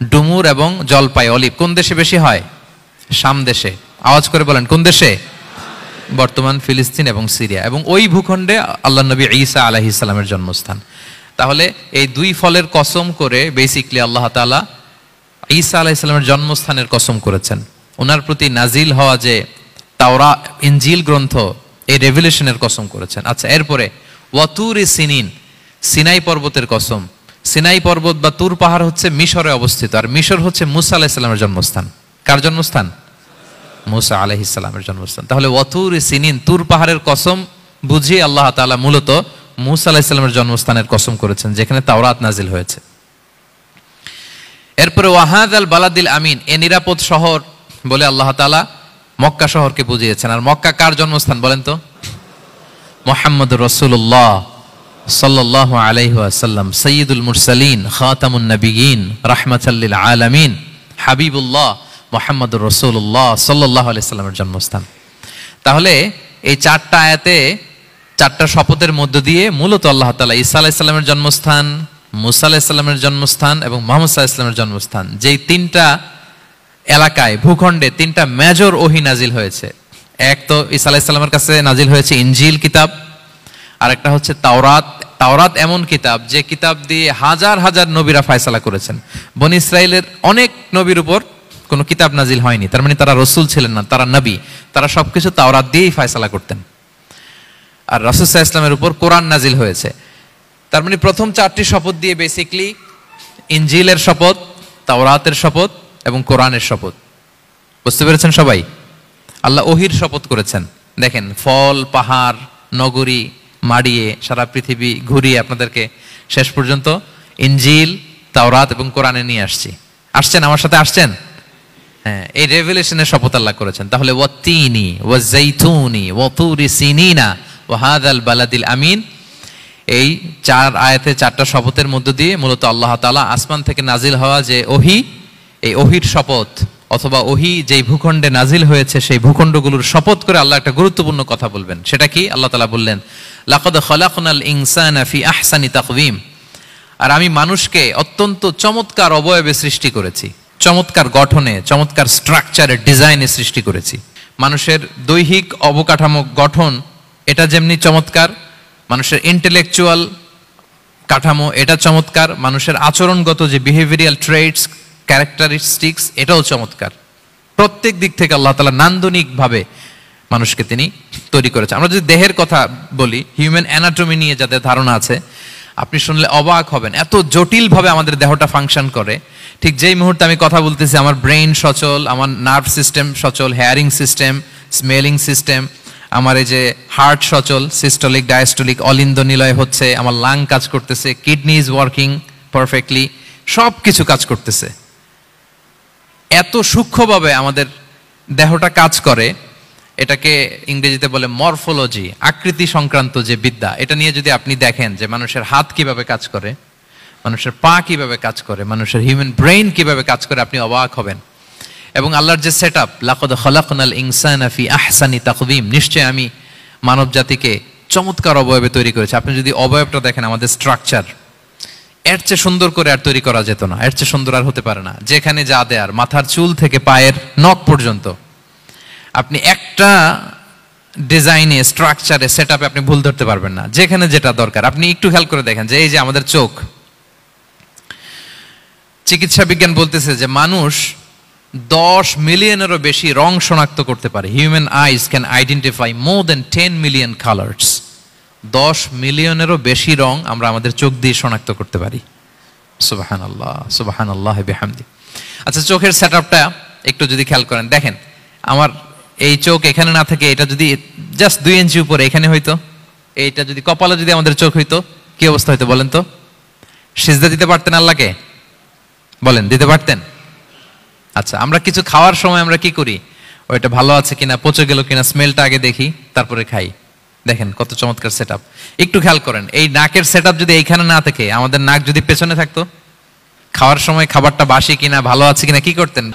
ডুমুর এবং জলপাই, অলিভ কোন দেশে বেশি হয়? শাম দেশে। আওয়াজ করে বলেন কোন দেশে? বর্তমান ফিলিস্তিন এবং সিরিয়া, এবং ওই ভূখণ্ডে আল্লাহ নবী ঈসা আলাইহিস সালামের জন্মস্থান। তাহলে এই দুই ফলের কসম করে বেসিকলি আল্লাহ তাআলা ঈসা আলাইহিস সালামের জন্মস্থানের কসম করেছেন। ওনার প্রতি নাজিল হওয়া যে তাওরাত ইনজিল গ্রন্থ, এই রেভেলেশনের কসম করেছেন। আচ্ছা, এরপরে ওয়াতুরি সিনিন, সিনাই পর্বতের কসম। সিনাই পর্বত বা তুর পাহাড় হচ্ছে মিশরে অবস্থিত, আর মিশর হচ্ছে মুসা আলাইহিস সালামের জন্মস্থান। কার জন্মস্থান? মুসা আলাইহিস সালামের জন্মস্থান। তাহলে ওয়াতুরি সিনিন, তুর পাহাড়ের কসম বুঝিয়ে আল্লাহ তাআলা মূলত মুসা আলাইহিস সালামের জন্মস্থানের কসম করেছেন, যেখানে তাওরাত নাজিল হয়েছে। এরপরে ওয়াহাদাল বালাদিল আমিন, এ নিরাপদ শহর বলে আল্লাহ তাআলা মক্কা শহরকে বুঝিয়েছেন। আর মক্কা কার জন্মস্থান বলেন তো? মুহাম্মদুর রাসূলুল্লাহ সাল্লাল্লাহু আলাইহি ওয়াসাল্লাম, সাইয়্যিদুল মুরসালিন, খাতামুন নবিয়্যিন, রাহমাতাল লিল আলামিন, হাবিবুল্লাহ মুহাম্মদুর রাসূলুল্লাহ সাল্লাল্লাহু আলাইহি ওয়াসাল্লামের জন্মস্থান। তাহলে এই চারটা আয়াতে, চারটা শপথের মধ্য দিয়ে মূলত আল্লাহ তাআলা ঈসা আলাইহিস সালামের জন্মস্থান, মুসা আলাইহিস সালামের জন্মস্থান এবং মুহাম্মদ সাল্লাল্লাহু আলাইহি ওয়াসাল্লামের জন্মস্থান, যেই তিনটা এলাকায়, ভূখণ্ডে তিনটা মেজর ওহী নাজিল হয়েছে। এক তো ঈসা আলাইহিস সালামের কাছে নাজিল হয়েছে ইনজিল কিতাব, আর একটা হচ্ছে তাওরাত। তাওরাত এমন কিতাব যে কিতাব দিয়ে হাজার হাজার নবীরা ফয়সালা করেছেন। বনি ইসরাইলের অনেক নবীর উপর কোনো কিতাব নাজিল হয়নি, তার মানে তারা রসুল ছিলেন না, তারা নবী, তারা সবকিছু তাওরাত দিয়েই ফয়সালা করতেন। আর রাসূল সাল্লাল্লাহু আলাইহি ওয়াসাল্লামের উপর কোরআন নাজিল হয়েছে। তার মানে প্রথম 4টি শপথ দিয়ে বেসিক্যালি ইনজিলের শপথ, তাওরাতের শপথ এবং কোরআনের শপথ। বুঝতে পেরেছেন সবাই? আল্লাহ ওহির শপথ করেছেন। দেখেন, ফল, পাহাড়, নগরী মাড়িয়ে সারা পৃথিবী ঘুরিয়ে আপনাদেরকে শেষ পর্যন্ত ইনজিল, তাওরাত এবং কোরআনে নিয়ে আসছেন আমার সাথে আসছেন? হ্যাঁ, এই রেভেলেশনের শপথ আল্লাহ করেছেন। তাহলে ওয়াত্তিনি ওয়াজাইতুনি ওয়াতুরি সিনিনা ওয়া হাযাল বালাদিল আমিন, এই 4 আয়াতে 4টা শপথের মধ্য দিয়ে মূলত আল্লাহ তাআলা আসমান থেকে নাজিল হওয়া যে ওহী, এই ওহীর শপথ অথবা ওহী যেই ভূখণ্ডে নাজিল হয়েছে সেই ভূখণ্ডগুলোর শপথ করে আল্লাহ একটা গুরুত্বপূর্ণ কথা বলবেন। সেটা কি? আল্লাহ তাআলা বললেন, লাকাদ খালাকনাল ইনসানা ফি আহসানি তাকওয়িম, আর আমি মানুষকে অত্যন্ত চমৎকার অবয়বে সৃষ্টি করেছি, চমৎকার গঠনে, চমৎকার স্ট্রাকচারে, ডিজাইনে সৃষ্টি করেছি। মানুষের দৈহিক অবকাঠামো গঠন এটা যেমনি চমৎকার, মানুষের ইন্টেলেকচুয়াল কাঠামো এটা চমৎকার, মানুষের আচরণগত যে বিহেভিয়ারাল ট্রেটস, ক্যারেক্টারিস্টিক্স এটাও চমৎকার। প্রত্যেক দিক থেকে আল্লাহ তাআলা নান্দনিকভাবে মানুষকে তিনি তৈরি করেছেন। আমরা যদি দেহের কথা বলি, হিউম্যান অ্যানাটমি নিয়ে যাদের ধারণা আছে, আপনি শুনলে অবাক হবেন, এত জটিলভাবে আমাদের দেহটা ফাংশন করে। ঠিক যেই মুহূর্তে আমি কথা বলতেছি আমার ব্রেইন সচল, আমার নার্ভ সিস্টেম সচল, হেয়ারিং সিস্টেম, স্মেলিং সিস্টেম, আমার এই যে হার্ট সচল, সিস্টোলিক ডায়াস্টোলিক অলিন্দ নিলয় হচ্ছে, আমার লাং কাজ করতেছে, কিডনি ইজ ওয়ার্কিং পারফেক্টলি, সব কিছু কাজ করতেছে। এত সূক্ষ্মভাবে আমাদের দেহটা কাজ করে, এটাকে ইংরেজিতে বলে মরফোলজি, আকৃতি সংক্রান্ত যে বিদ্যা। এটা নিয়ে যদি আপনি দেখেন যে মানুষের হাত কিভাবে কাজ করে, মানুষের পা কিভাবে কাজ করে, মানুষের হিউম্যান ব্রেইন কিভাবে কাজ করে, আপনি অবাক হবেন। এবং আল্লাহর যে সেট আপ, লাকাদ খালাকনাল ইনসানা ফি আহসানি তাকওয়িম, নিশ্চয় আমি মানব জাতিকে চমৎকার অবয়বে তৈরি করেছি। আপনি যদি অবয়বটা দেখেন, আমাদের স্ট্রাকচার এর চেয়ে সুন্দর করে আর তৈরি করা যেত না, এর চেয়ে সুন্দর আর হতে পারে না। যেখানে যা দেয়ার, মাথার চুল থেকে পায়ের নখ পর্যন্ত, আপনি একটা ডিজাইনে, স্ট্রাকচারে, সেট আপে আপনি ভুল ধরতে পারবেন না। যেখানে যেটা দরকার, আপনি একটু খেয়াল করে দেখেন যে এই যে আমাদের চোখ, চিকিৎসা বিজ্ঞান বলতেছে যে মানুষ 10 মিলিয়নেরও বেশি রং শনাক্ত করতে পারে। Human eyes can identify more than 10 million colours. 10 মিলিয়নেরও বেশি রং আমরা আমাদের চোখ দিয়ে শনাক্ত করতে পারি। সুবহানাল্লাহ, সুবহানাল্লাহ বিহামদি। আচ্ছা, চোখের সেট আপটা একটু যদি খেয়াল করেন, দেখেন আমার এই চোখ এখানে না থেকে এটা যদি জাস্ট 2 ইঞ্চি উপরে এখানে হইতো, এইটা যদি কপালে যদি আমাদের চোখ হইতো, কি অবস্থা হইতো বলেন তো? সিজদা দিতে পারতেন আল্লাহকে? বলেন, দিতে পারতেন? আচ্ছা, আমরা কিছু খাওয়ার সময় আমরা কি করি? ওইটা ভালো আছে কিনা, পচে গেল কিনা, স্মেলটা আগে দেখি, তারপরে খাই। দেখেন কত চমৎকার সেট আপ। একটু খেয়াল করেন, এই নাকের সেট আপ যদি এইখানে না থাকে, আমাদের নাক যদি পেছনে থাকতো, খাওয়ার সময় খাবারটা বাসি কিনা, ভালো আছে কিনা কি করতেন?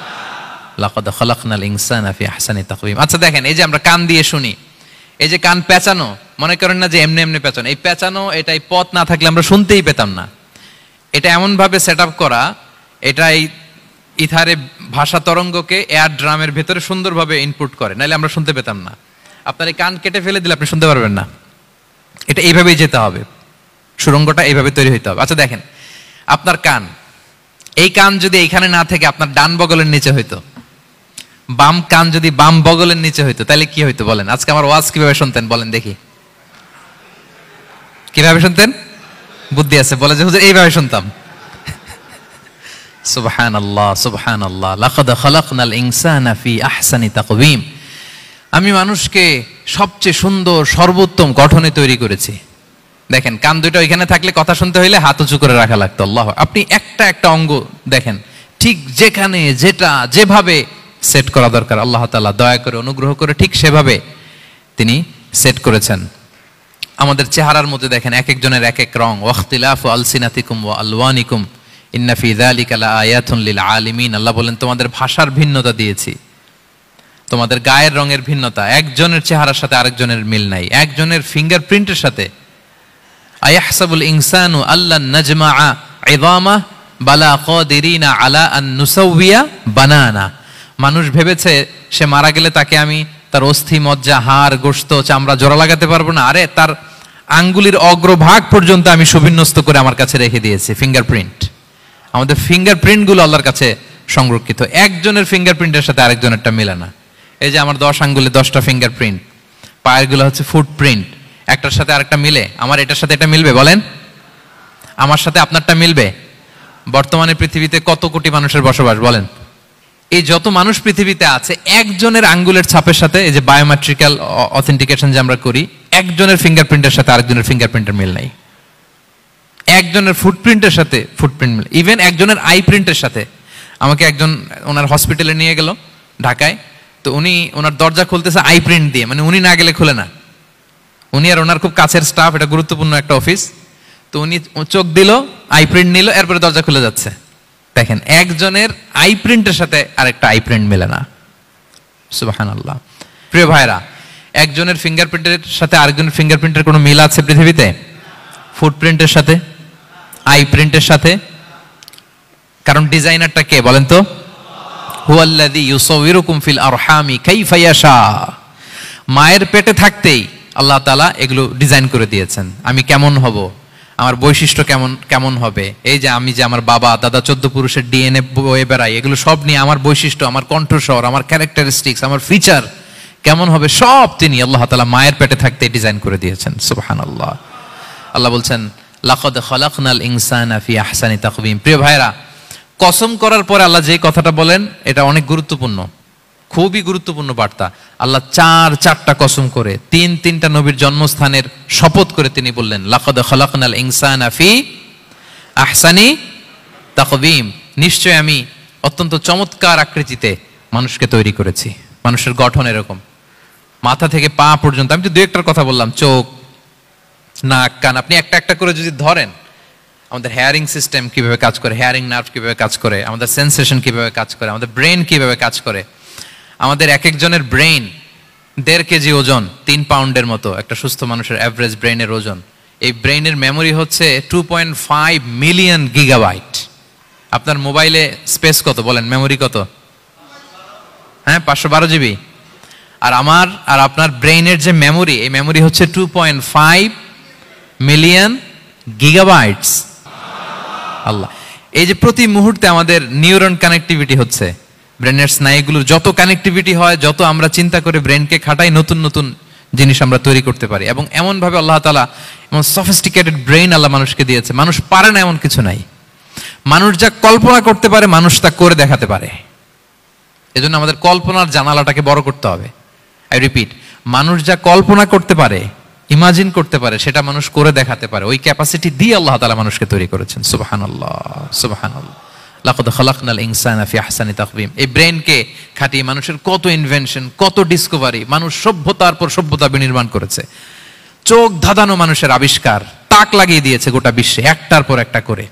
লাকাদ খালাকনাল ইনসানা ফি আহসানি তাকওয়িম। আচ্ছা দেখেন, এই যে আমরা কান দিয়ে শুনি, এই যে কান পেঁচানো, মনে করেন না যে এমনি এমনি পেঁচানো, এই পেঁচানো, এটাই পথ না থাকলে আমরা শুনতেই পেতাম না। এটা এমন ভাবে সেট আপ করা, এটা এই ইথারে ভাষা তরঙ্গকে এয়ার ড্রামের ভেতরে সুন্দরভাবে ইনপুট করে, নাহলে আমরা শুনতে পেতাম না। আপনার এই কান কেটে ফেলে দিলে আপনি শুনতে পারবেন না। এটা এইভাবেই যেতে হবে, সুরঙ্গটা এইভাবে তৈরি হইতে হবে। আচ্ছা দেখেন, আপনার কান, এই কান যদি এইখানে না থেকে আপনার ডান বগলের নিচে হইতো, বাম কান যদি বাম বগলের নিচে হইতো, তাহলে কি হইতো বলেন? আজকে আমার ওয়াজ কিভাবে শুনতেন বলেন দেখি? কিভাবে শুনতেন? বুদ্ধি আছে বলে যে হুজুর এইভাবে শুনতাম। সুবহানাল্লাহ, সুবহানাল্লাহ। লাকাদ খালাকনাল ইনসানা ফি আহসানি তাকওয়িম, আমি মানুষকে সবচেয়ে সুন্দর সর্বোত্তম গঠনে তৈরি করেছি। দেখেন, কান দুটো এখানে থাকলে কথা শুনতে হইলে হাত উঁচু করে রাখা লাগতো। আল্লাহ, আপনি একটা একটা অঙ্গ দেখেন, ঠিক যেখানে যেটা যেভাবে সেট করা দরকার, আল্লাহ তাআলা দয়া করে অনুগ্রহ করে ঠিক সেভাবে তিনি সেট করেছেন। আমাদের চেহারার মধ্যে দেখেন এক একজনের এক এক রং। ওয়াখতিলাফু আলসিনাতিকুম ওয়া আলওয়ানিকুম ইন্না ফি যালিকা লাআয়াতুন লিল আলিমিন। আল্লাহ বলেন, তোমাদের ভাষার ভিন্নতা দিয়েছি, তোমাদের গায়ের রঙের ভিন্নতা, একজনের চেহারার সাথে আরেকজনের মিল নাই, একজনের ফিঙ্গারপ্রিন্টের সাথে। আয়াহসাবুল ইনসানু আল্লান নাজমাআ ইযামা বালা কাদিরিনা আলা আন নুসাউইয়া বানানা। মানুষ ভেবেছে সে মারা গেলে তাকে আমি তার অস্থি, মজ্জা, হাড়, গোশত, চামড়া জোড়া লাগাতে পারবো না। আরে তার আঙ্গুলির অগ্রভাগ পর্যন্ত আমি সুবিন্যস্ত করে আমার কাছে রেখে দিয়েছি, ফিঙ্গারপ্রিন্ট। আমাদের ফিঙ্গারপ্রিন্ট গুলো আল্লাহর কাছে সংরক্ষিত, একজনের ফিঙ্গারপ্রিন্টের সাথে আরেকজনেরটা মেলে না। এই যে আমার 10 আঙ্গুলে 10টা ফিঙ্গারপ্রিন্ট, পায়ের গুলো হচ্ছে ফুটপ্রিন্ট, একটার সাথে আরেকটা মিলে? আমার এটার সাথে এটা মিলবে বলেন? আমার সাথে আপনারটা মিলবে? বর্তমানে পৃথিবীতে কত কোটি মানুষের বসবাস বলেন? এই যত মানুষ পৃথিবীতে আছে, একজনের আঙ্গুলের ছাপের সাথে, এই যে বায়োমেট্রিক্যাল অথেন্টিকেশন যে আমরা করি, একজনের ফিঙ্গারপ্রিন্টের সাথে আরেকজনের ফিঙ্গারপ্রিন্টের মিল নাই। একজনের ফুটপ্রিন্টের সাথে ফুটপ্রিন্ট মিল, ইভেন একজনের আই প্রিন্টের সাথে। আমাকে একজন ওনার হসপিটালে নিয়ে গেল ঢাকায়, তো উনি ওনার দরজা খুলতেছে আই প্রিন্ট দিয়ে, মানে উনি না গেলে খুলে না। উনি আর ওনার খুব কাছের স্টাফ, এটা গুরুত্বপূর্ণ একটা অফিস, তো উনি চোখ দিল, আই প্রিন্ট নিল, এরপরে দরজা খুলে যাচ্ছে। দেখেন, একজনের আই প্রিন্টের সাথে আরেকটা আই প্রিন্ট মেলে না। সুবহানাল্লাহ। প্রিয় ভাইরা, একজনের ফিঙ্গারপ্রিন্টের সাথে আরেকজনের ফিঙ্গারপ্রিন্টের কোনো মিল আছে পৃথিবীতে? ফুটপ্রিন্টের সাথে, আই প্রিন্টের সাথে? কারণ ডিজাইনারটা কে বলেন তো? হুয়াল্লাযী ইউসাউবিরুকুম ফিল আরহামি কাইফা ইয়াশা। মায়ের পেটে থাকতেই আল্লাহ তাআলা এগুলো ডিজাইন করে দিয়েছেন। আমি কেমন হব, আমার বৈশিষ্ট্য কেমন কেমন হবে, এই যে আমি যে আমার বাবা দাদা 14 পুরুষের ডিএনএ বয়ে বেড়াই, এগুলো সব নিয়ে আমার বৈশিষ্ট্য, আমার কণ্ঠস্বর, আমার ক্যারেক্টারিস্টিক্স, আমার ফিচার কেমন হবে, সব তিনি আল্লাহ তাআলা মায়ের পেটে থাকতে ডিজাইন করে দিয়েছেন। সুবহানাল্লাহ। আল্লাহ বলছেন লাকাদ খালাকনাল ইনসানা ফি আহসানি তাকওয়িম। প্রিয় ভাইরা, কসম করার পরে আল্লাহ যে কথাটা বলেন এটা অনেক গুরুত্বপূর্ণ, খুবই গুরুত্বপূর্ণ বার্তা। আল্লাহ চারটা কসম করে, তিনটা নবীর জন্মস্থানের শপথ করে তিনি বললেন লাকাদ খালাকনাল ইনসানা ফি আহসানি তাকওয়িম। নিশ্চয় আমি অত্যন্ত চমৎকার আকৃতিতে মানুষকে তৈরি করেছি। মানুষের গঠন এরকম, মাথা থেকে পা পর্যন্ত। আমি তো দু একটার কথা বললাম, চোখ, নাক, কান। আপনি একটা একটা করে যদি ধরেন, আমাদের হেয়ারিং সিস্টেম কিভাবে কাজ করে, হেয়ারিং নার্ভ কিভাবে কাজ করে, আমাদের সেন্সেশন কিভাবে কাজ করে, আমাদের ব্রেন কিভাবে কাজ করে। আমাদের এক একজনের ব্রেন 1.5 কেজি ওজন, 3 পাউন্ডের মতো একটা সুস্থ মানুষের অ্যাভারেজ ব্রেনের ওজন। এই ব্রেনের মেমোরি হচ্ছে 2.5 মিলিয়ন গিগাবাইট। আপনার মোবাইলে স্পেস কত বলেন, মেমোরি কত? হ্যাঁ, 512 জিবি। আর আমার আর আপনার ব্রেইনের যে মেমোরি, এই মেমোরি হচ্ছে 2.5 মিলিয়ন গিগাবাইটস। আল্লাহ, এই যে প্রতি মুহূর্তে আমাদের নিউরন কানেক্টিভিটি হচ্ছে, ব্রেনের স্নায়ুগুলোর যত কানেক্টিভিটি হয়, যত আমরা চিন্তা করে ব্রেনকে খাটাই, নতুন নতুন জিনিস আমরা তৈরি করতে পারি। এবং এমন ভাবে আল্লাহ তাআলা এমন সফিস্টিকেটেড ব্রেইন আল্লাহ মানুষকে দিয়েছে, মানুষ পারে না এমন কিছু নাই। মানুষ যা কল্পনা করতে পারে, মানুষ তা করে দেখাতে পারে। এজন্য আমাদের কল্পনার জানালাটাকে বড় করতে হবে। আই রিপিট, মানুষ যা কল্পনা করতে পারে, ইমাজিন করতে পারে, সেটা মানুষ করে দেখাতে পারে। ওই ক্যাপাসিটি দিয়ে আল্লাহ তাআলা মানুষকে তৈরি করেছেন। সুবহানাল্লাহ, সুবহানাল্লাহ। লাকাদ খালাকনাল ইনসানা ফি আহসানি তাকওয়িম। এই ব্রেনকে খাটিয়ে মানুষের কত ইনভেনশন, কত ডিসকভারি, মানুষ সভ্যতার পর সভ্যতা বিনির্মাণ করেছে। চোখ ধাঁধানো মানুষের আবিষ্কার, তাক লাগিয়ে দিয়েছে গোটা বিশ্বে একটার পর একটা করে।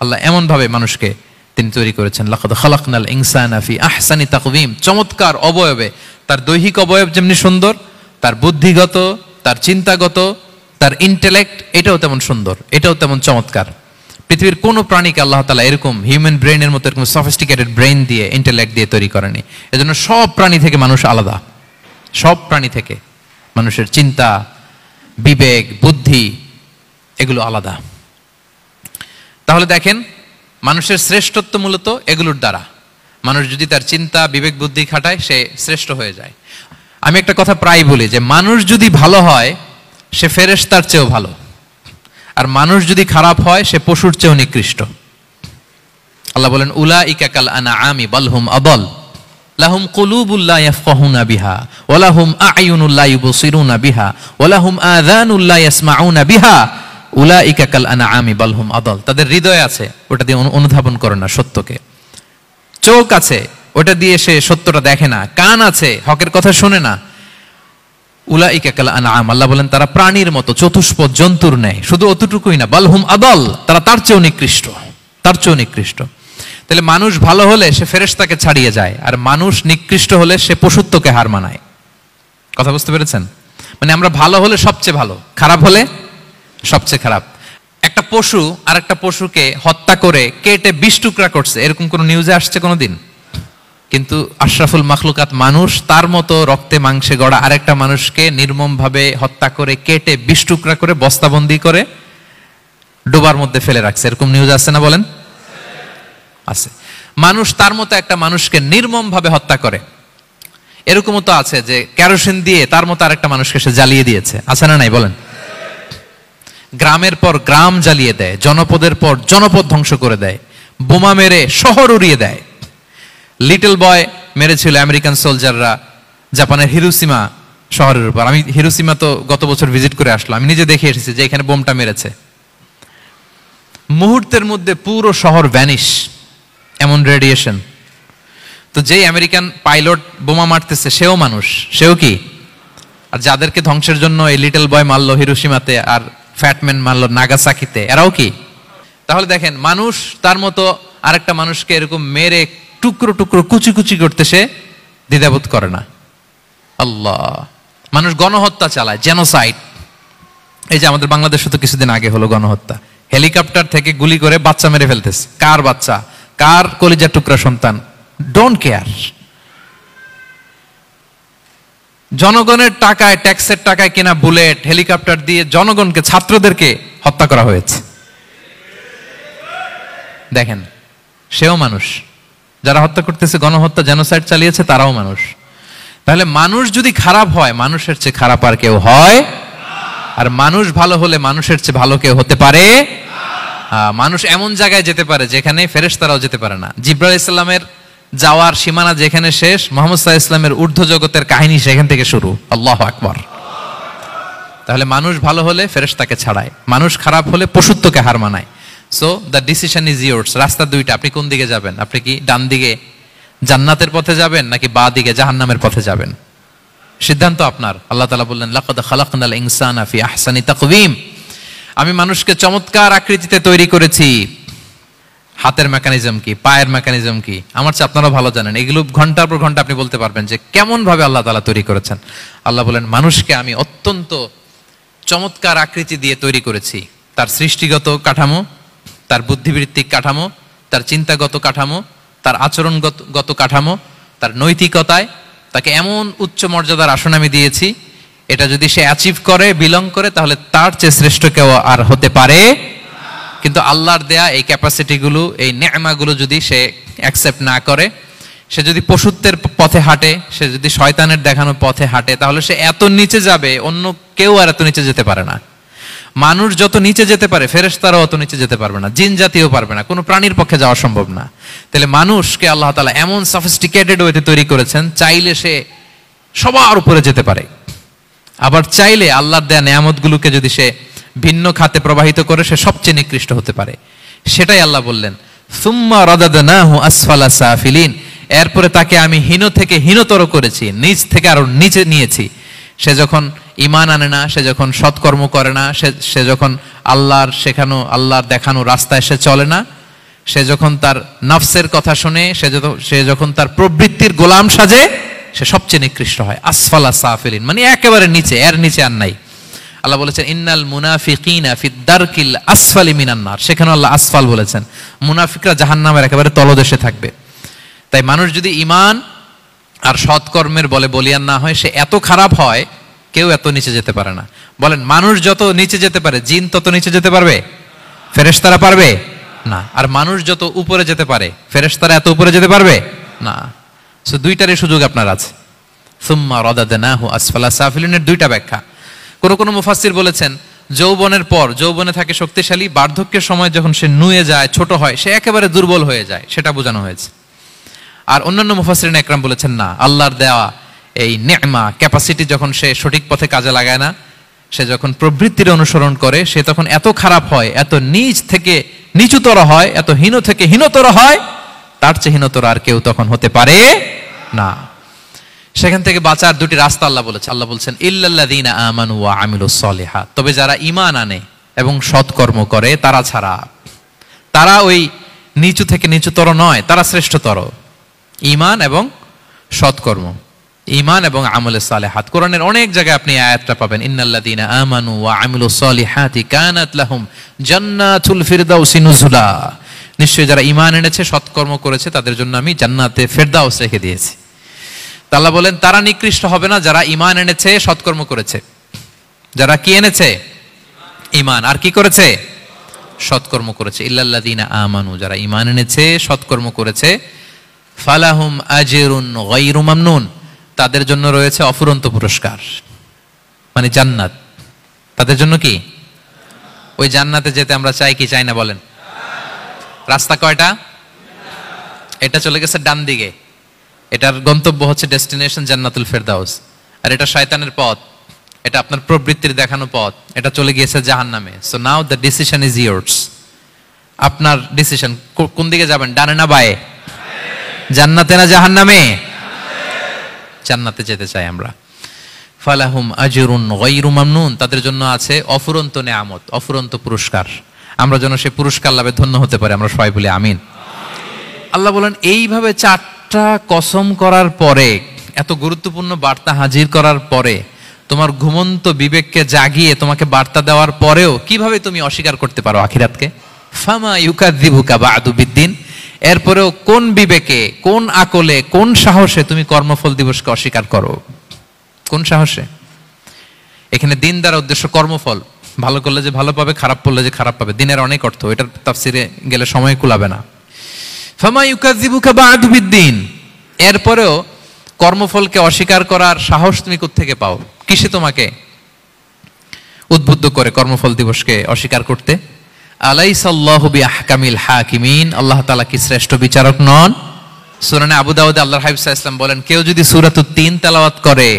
আল্লাহ এমন ভাবে মানুষকে তিনি তৈরি করেছেন। লাকাদ খালাকনাল ইনসানা ফি আহসানি তাকওয়িম। চমৎকার অবয়বে, তার দৈহিক অবয়ব যেমনি সুন্দর, তার বুদ্ধিগত, তার চিন্তাগত, তার ইন্টেলেক্ট, এটাও তেমন সুন্দর, এটাও তেমন চমৎকার। পৃথিবীর কোনো প্রাণীকে আল্লাহ তাআলা এরকম হিউম্যান ব্রেইনের মতো এরকম সফিস্টিকেটেড ব্রেইন দিয়ে, ইন্টেলেক্ট দিয়ে তৈরি করেনি। এজন্য সব প্রাণী থেকে মানুষ আলাদা। সব প্রাণী থেকে মানুষের চিন্তা, বিবেক, বুদ্ধি এগুলো আলাদা। তাহলে দেখেন, মানুষের শ্রেষ্ঠত্ব মূলত এগুলোর দ্বারা। মানুষ যদি তার চিন্তা, বিবেক, বুদ্ধি খাটায়, সে শ্রেষ্ঠ হয়ে যায়। আমি একটা কথা প্রায় বলি যে মানুষ যদি ভালো হয়, সে ফেরেশতার চেয়েও ভালো। আর মানুষ যদি খারাপ হয়, সে পশুর চেয়েও নিকৃষ্ট। আল্লাহ বলেন উলাইকা কাল আনআমি বাল হুম আদাল লাহুম কুলুবুল লা ইয়াফকাহুনা বিহা ওয়া লাহুম আ'য়ুনুল লা ইউবসিরুনা বিহা ওয়া লাহুম আযানুল লা ইয়াসমাউনা বিহা উলাইকা কাল আনআমি বাল হুম আদাল। তাদের হৃদয় আছে, ওটা দিয়ে অনুধাবন করে না সত্যকে। চোখ আছে, ওটা দিয়ে সে সত্যটা দেখে না। কান আছে, হকের কথা শোনে না। উলাইকা কাল আনআম, আল্লাহ বলেন তারা প্রাণীর মতো, চতুষ্পদ জন্তুর ন্যায়। শুধু অতটুকুই না, বাল হুম আদাল, তারা তার চেয়েও নিকৃষ্ট, তার চেয়েও নিকৃষ্ট। তাহলে মানুষ ভালো হলে সে ফেরেশতাকে ছাড়িয়ে যায়, আর মানুষ নিকৃষ্ট হলে সে পশুত্বকে হার মানায়। কথা বুঝতে পেরেছেন? মানে আমরা ভালো হলে সবচেয়ে ভালো, খারাপ হলে সবচেয়ে খারাপ। একটা পশু আর একটা পশুকে হত্যা করে কেটে 20 টুকরা করছে, এরকম কোন নিউজে আসছে কোনোদিন? কিন্তু আশরাফুল মাখলুকাত মানুষ তার মতো রক্তে মাংসে গড়া আরেকটা মানুষকে নির্মম ভাবে হত্যা করে কেটে 20 টুকরা করে বস্তাবন্দি করে ডোবার মধ্যে ফেলে রাখছে, এরকম নিউজ আছে না বলেন? আছে। মানুষ তার মতো একটা মানুষকে নির্মম ভাবে হত্যা করে, এরকমও তো আছে যে কেরোসিন দিয়ে তার মতো আরেকটা মানুষকে সে জ্বালিয়ে দিয়েছে, আছে না নাই বলেন? গ্রামের পর গ্রাম জ্বালিয়ে দেয়, জনপদের পর জনপদ ধ্বংস করে দেয়, বোমা মেরে শহর উড়িয়ে দেয়। লিটল বয় মেরেছিল আমেরিকান সোলজাররা জাপানের হিরোশিমা শহরের উপর। আমি হিরোশিমা তো গত বছর ভিজিট করে আসলাম, আমি নিজে দেখে এসেছি যে এখানে বোমটা মেরেছে। মুহূর্তের মধ্যে পুরো শহর ভ্যানিশ, এমন রেডিয়েশন। তো যেই আমেরিকান পাইলট বোমা মারতেছে সেও মানুষ, সেও কি? আর যাদেরকে ধ্বংসের জন্য এই লিটল বয় মারলো হিরোশিমাতে আর ফ্যাটম্যান মারলো নাগাসাকিতে, এরাও কি? তাহলে দেখেন, মানুষ তার মতো আরেকটা মানুষকে এরকম মেরে টুকরো টুকরো কুচি কুচি করতে সে দ্বিধাবোধ করে না। আল্লাহ, মানুষ গণহত্যা চালায়, জেনোসাইড। এই যে আমাদের বাংলাদেশে তো কিছুদিন আগে হলো গণহত্যা, হেলিকপ্টার থেকে গুলি করে বাচ্চা মেরে ফেলতেছে। কার বাচ্চা, কার কলিজার টুকরা সন্তান, ডোন্ট কেয়ার। জনগণের টাকায়, ট্যাক্সের টাকায় কেনা বুলেট, হেলিকপ্টার দিয়ে জনগণকে, ছাত্রদেরকে হত্যা করা হয়েছে। দেখেন, সেও মানুষ। যারা হত্যা করতেছে, গণহত্যা, জেনোসাইড চালিয়েছে, তারাও মানুষ। তাহলে মানুষ যদি খারাপ হয়, মানুষের চেয়ে খারাপ আর কেউ হয়? আর মানুষ ভালো হলে মানুষের চেয়ে ভালো কেউ হতে পারে? মানুষ এমন জায়গায় যেতে পারে যেখানে ফেরেশতারাও যেতে পারে না। জিবরাইল আলাইহিস সালামের যাওয়ার সীমানা যেখানে শেষ, মুহাম্মদ সাল্লাল্লাহু আলাইহি ওয়াসাল্লামের ঊর্ধ্ব জগতের কাহিনী সেখান থেকে শুরু। আল্লাহু আকবার। তাহলে মানুষ ভালো হলে ফেরেশতাকে ছাড়ায়, মানুষ খারাপ হলে পশুত্বকে হার মানায়। So the decision is yours. রাস্তা দুইটা, আপনি কোন দিকে যাবেন? আপনি কি ডান দিকে জান্নাতের পথে যাবেন নাকি বাঁ দিকে জাহান্নামের পথে যাবেন? সিদ্ধান্ত আপনার। আল্লাহ তাআলা বললেন, লাকাদ খালাকনাল ইনসানা ফি আহসানি তাকওয়িম। আমি মানুষকে চমৎকার আকৃতিতে তৈরি করেছি। হাতের মেকানিজম কি, পায়ের মেকানিজম কি, আমার চেয়ে আপনারা ভালো জানেন। এগুলো ঘন্টার পর ঘন্টা আপনি বলতে পারবেন যে কেমন ভাবে আল্লাহ তাআলা তৈরি করেছেন। আল্লাহ বলেন, মানুষকে আমি অত্যন্ত চমৎকার আকৃতি দিয়ে তৈরি করেছি। তার সৃষ্টিগত কাঠামো, তার বুদ্ধিবৃত্তিক কাঠামো, তার চিন্তাগত কাঠামো, তার আচরণগত কাঠামো, তার নৈতিকতায় তাকে এমন উচ্চ মর্যাদার আসন আমি দিয়েছি, এটা যদি সে অ্যাচিভ করে, বিলং করে, তাহলে তার চেয়ে শ্রেষ্ঠ কেউ আর হতে পারে। কিন্তু আল্লাহর দেয়া এই ক্যাপাসিটিগুলো, এই নেয়ামাগুলো যদি সে অ্যাকসেপ্ট না করে, সে যদি পশুত্বের পথে হাঁটে, সে যদি শয়তানের দেখানো পথে হাঁটে, তাহলে সে এত নিচে যাবে, অন্য কেউ আর এত নিচে যেতে পারে না। মানুষ যত নিচে যেতে পারে, ফেরেশতারাও অত নিচে যেতে পারবে না, জিন জাতিও পারবে না, কোনো প্রাণীর পক্ষে যাওয়া সম্ভব না। তাহলে মানুষকে আল্লাহ তাআলা এমন সফিস্টিকেটেড ওয়েতে তৈরি করেছেন, চাইলে সে সবার উপরে যেতে পারে। আবার চাইলে আল্লাহর দেয়া নেয়ামতগুলোকে যদি সে ভিন্ন খাতে প্রবাহিত করে, সে সবচেয়ে নিকৃষ্ট হতে পারে। সেটাই আল্লাহ বললেন, সুম্মা রাদাদনাহু আসফালা সাফিলিন। এরপরে তাকে আমি হীন থেকে হীনতর করেছি, নিচ থেকে আরো নিচে নিয়েছি। সে যখন ঈমান আনে না, সে যখন সৎকর্ম করে না, সে যখন আল্লাহর শেখানো, আল্লাহর দেখানো রাস্তায় সে চলে না, সে যখন তার নফসের কথা শুনে, সে যখন তার প্রবৃত্তির গোলাম সাজে, সে সবচেয়ে নিকৃষ্ট হয়। আসফালা সাফিলিন মানে একেবারে নিচে, এর নিচে আর নাই। আল্লাহ বলেছেন, ইন্নাল মুনাফিকিনা ফিদ দারকিল আসফালি মিনান নার। সেখানে আল্লাহ আসফাল বলেছেন। মুনাফিকরা জাহান্নামের একেবারে তলদেশে থাকবে। তাই মানুষ যদি ঈমান আর সৎকর্মের বলে বলিয়ান না হয়, সে এত খারাপ হয়, কেউ এত নিচে যেতে পারে না। বলেন, মানুষ যত নিচে যেতে পারে, জিন তত নিচে যেতে পারবে? ফেরেশতারা পারবে না। আর মানুষ যত উপরে যেতে পারে, ফেরেশতারা এত উপরে যেতে পারবে না। সো দুইটারই সুযোগ আপনার আছে। সুম্মা রাদাদনাহু আসফালা সাফিলিনের দুইটা ব্যাখ্যা। কোন মুফাসসির বলেছেন, যৌবনের পর, যৌবনে থাকে শক্তিশালী, বার্ধক্যের সময় যখন সে নুয়ে যায়, ছোট হয়, সে একেবারে দুর্বল হয়ে যায়, সেটা বোঝানো হয়েছে। আর অন্যান্য মুফাসসিরিন একরাম বলেছেন, না, আল্লাহর দেওয়া এই নেয়মা, ক্যাপাসিটি যখন সে সঠিক পথে কাজে লাগায় না, সে যখন প্রবৃত্তির অনুসরণ করে, সে তখন এত খারাপ হয়, এত নিচ থেকে নিচুতর হয়, এত হীন থেকে হীনতর হয়, তার চেয়ে হীনতর আর কেউ তখন হতে পারে না। সেখান থেকে বাঁচার দুটি রাস্তা আল্লাহ বলেছে। আল্লাহ বলছেন, ইল্লাল্লাযীনা আমানু ওয়া আমিলুস সলিহাত। তবে যারা ঈমান আনে এবং সৎকর্ম করে, তারা ছাড়া। তারা ওই নিচু থেকে নিচুতর নয়, তারা শ্রেষ্ঠতর। ঈমান এবং সৎকর্ম, ঈমান এবং আমলে সালেহাত। কোরআনের অনেক জায়গায় আপনি আয়াতটা পাবেন, ইন্নাল্লাযীনা আমানু ওয়া আমিলুস সলিহাতি কানাত লাহুম জান্নাতুল ফিরদাউসি নুজুলা। নিশ্চয়ই যারা ঈমান এনেছে, সৎকর্ম করেছে, তাদের জন্য আমি জান্নাতে ফেরদাউস রেখে দিয়েছি। আল্লাহ বলেন, তারা নিকৃষ্ট হবে না যারা ঈমান এনেছে, সৎকর্ম করেছে। যারা কি এনেছে? ঈমান। আর কি করেছে? সৎকর্ম করেছে। ইল্লাল্লাযীনা আমানু, যারা ঈমান এনেছে, সৎকর্ম করেছে, ফালাহুম আজরুন গায়রু মামনুন, তাদের জন্য রয়েছে অফুরন্ত পুরস্কার, মানে জান্নাত। তাদের জন্য কি? ওই জান্নাতে যেতে আমরা চাই কি চাই না বলেন? রাস্তা কয়টা? এটা চলে গেছে ডান দিকে, এটার গন্তব্য হচ্ছে ডেস্টিনেশন জান্নাতুল ফেরদাউস। আর এটা শয়তানের পথ, এটা আপনার প্রবৃত্তির দেখানো পথ, এটা চলে গিয়েছে জাহান্নামে। So now the decision is years. আপনার ডিসিশন, কোন দিকে যাবেন, ডানে না বায়ে? জান্নাতে না জাহান্নামে? জান্নাতে যেতে চাই আমরা। ফালাহুম আজরুন গায়রু মামনুন, তাদের জন্য আছে অফুরন্ত নেয়ামত, অফুরন্ত পুরস্কার। আমরা যেন সেই পুরস্কার লাভে ধন্য হতে পারি, আমরা সবাই বলি আমিন। আল্লাহ বলেন, এইভাবে 4টা কসম করার পরে, এত গুরুত্বপূর্ণ বার্তা হাজির করার পরে, তোমার ঘুমন্ত বিবেককে জাগিয়ে তোমাকে বার্তা দেওয়ার পরেও কিভাবে তুমি অস্বীকার করতে পারো আখিরাতকে? ফামা ইউকাযযিবুকা বা'দু বিদ্দিন, এরপরেও কোন বিবেকে, কোন আকলে, কোন সাহসে তুমি কর্মফল দিবসকে অস্বীকার করো? কোন সাহসে? এখানে দিন দ্বারা উদ্দেশ্য কর্মফল। ভালো করলে যে ভালো পাবে, খারাপ করলে যে খারাপ পাবে। দিনের অনেক অর্থ, এটার তাফসিরে গেলে সময় কুলাবে না। ফামা ইউকাযযিবুকা বা'দু বিদ্দিন, এরপরেও কর্মফলকে অস্বীকার করার সাহস তুমি কোত্থেকে পাও? কিসে তোমাকে উদ্বুদ্ধ করে কর্মফল দিবসকে অস্বীকার করতে? আলাইসাল্লাহু বিআহকামিল হাকিমিন, আল্লাহ তাআলা কি শ্রেষ্ঠ বিচারক নন? সূরা আবু দাউদে আল্লাহর হাবিব সাল্লাল্লাহু আলাইহি ওয়াসাল্লাম বলেন, কেউ যদি সূরাতুত তিন তেলাওয়াত করে,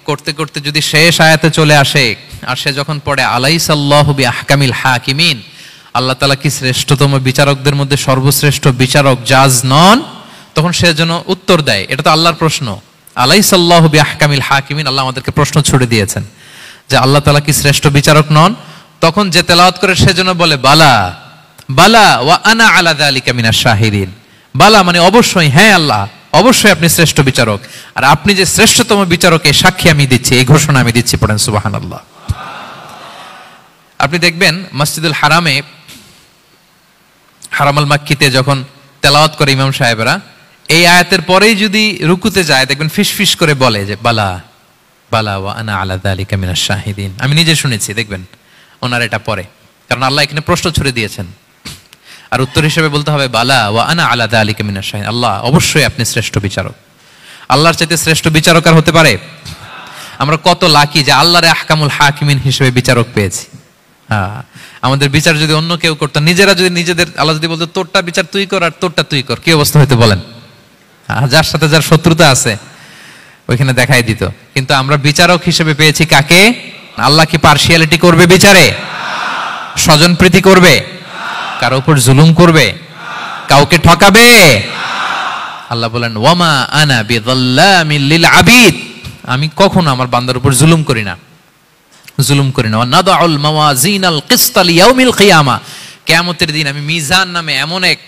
করতে করতে যদি শেষ আয়াতে চলে আসে, আর সে যখন পড়ে আলাইসাল্লাহু বিআহকামিল হাকিমিন, আল্লাহ তাআলা কি শ্রেষ্ঠতম বিচারকদের মধ্যে সর্বশ্রেষ্ঠ বিচারক জাজ নন, তখন সে যেন উত্তর দেয়, এটা তো আল্লাহর প্রশ্ন। আলাইসাল্লাহু বিআহকামিল হাকিমিন, আল্লাহ আমাদেরকে প্রশ্ন ছুড়ে দিয়েছেন যে আল্লাহ তাআলা কি শ্রেষ্ঠ বিচারক নন? তখন যে তেলাওয়াত করে সে যেন বলে বালা বালা ওয়া আনা আলা যালিকা মিনাশ শাহিদিন। বালা মানে অবশ্যই, হ্যাঁ আল্লাহ অবশ্যই আপনি শ্রেষ্ঠ বিচারক, আর আপনি যে শ্রেষ্ঠতম বিচারকের সাক্ষী আমি দিচ্ছি, এই ঘোষণা আমি দিচ্ছি। পড়েন সুবহানাল্লাহ। আপনি দেখবেন মসজিদুল হারামে, হারামাল মাক্কিতে যখন তেলাওয়াত করে ইমাম সাহেবরা, এই আয়াতের পরেই যদি রুকুতে যায়, দেখবেন ফিস ফিস করে বলে যে বালা বালা ওয়া আনা আলা যালিকা মিনাশ শাহিদিন। আমি নিজে শুনেছি, দেখবেন ওনার এটা পরে, কারণ আল্লাহ এখানে প্রশ্ন ছুড়ে দিয়েছেন। আর উত্তর হিসেবে বলতে হবে বালা ওয়া আনা আলা যালিকা মিনাশ শাহিদিন, আল্লাহ অবশ্যই আপনি শ্রেষ্ঠ বিচারক। আল্লাহর চাইতে শ্রেষ্ঠ বিচারক আর হতে পারে? আমরা কত লাকি যে আল্লাহর আহকামুল হাকিমিন হিসেবে বিচারক পেয়েছি। আমাদের বিচার যদি অন্য কেউ করতো, নিজেরা যদি নিজেদের, আল্লাহ যদি বলতো তোরটা বিচার তুই কর আর তোরটা তুই কর, কি অবস্থা হইতো বলেন? যার সাথে যার শত্রুতা আছে ওইখানে দেখাই দিত। কিন্তু আমরা বিচারক হিসেবে পেয়েছি কাকে? আল্লাহ কি পার্সিয়ালিটি করবে বিচারে? স্বজন প্রীতি করবে? কারো উপর জুলুম করবে? কাউকে ঠকাবে? আল্লাহ বলেন ওয়ামা আনা বিযাল্লামিল লিল আবিদ, আমি কখনো আমার বান্দার উপর জুলুম করি না, জুলুম করি না। নাদাউল মাওয়াজিনাল কিসতা লিয়াউমিল কিয়ামা, কিয়ামতের দিন আমি মিজান নামে এমন এক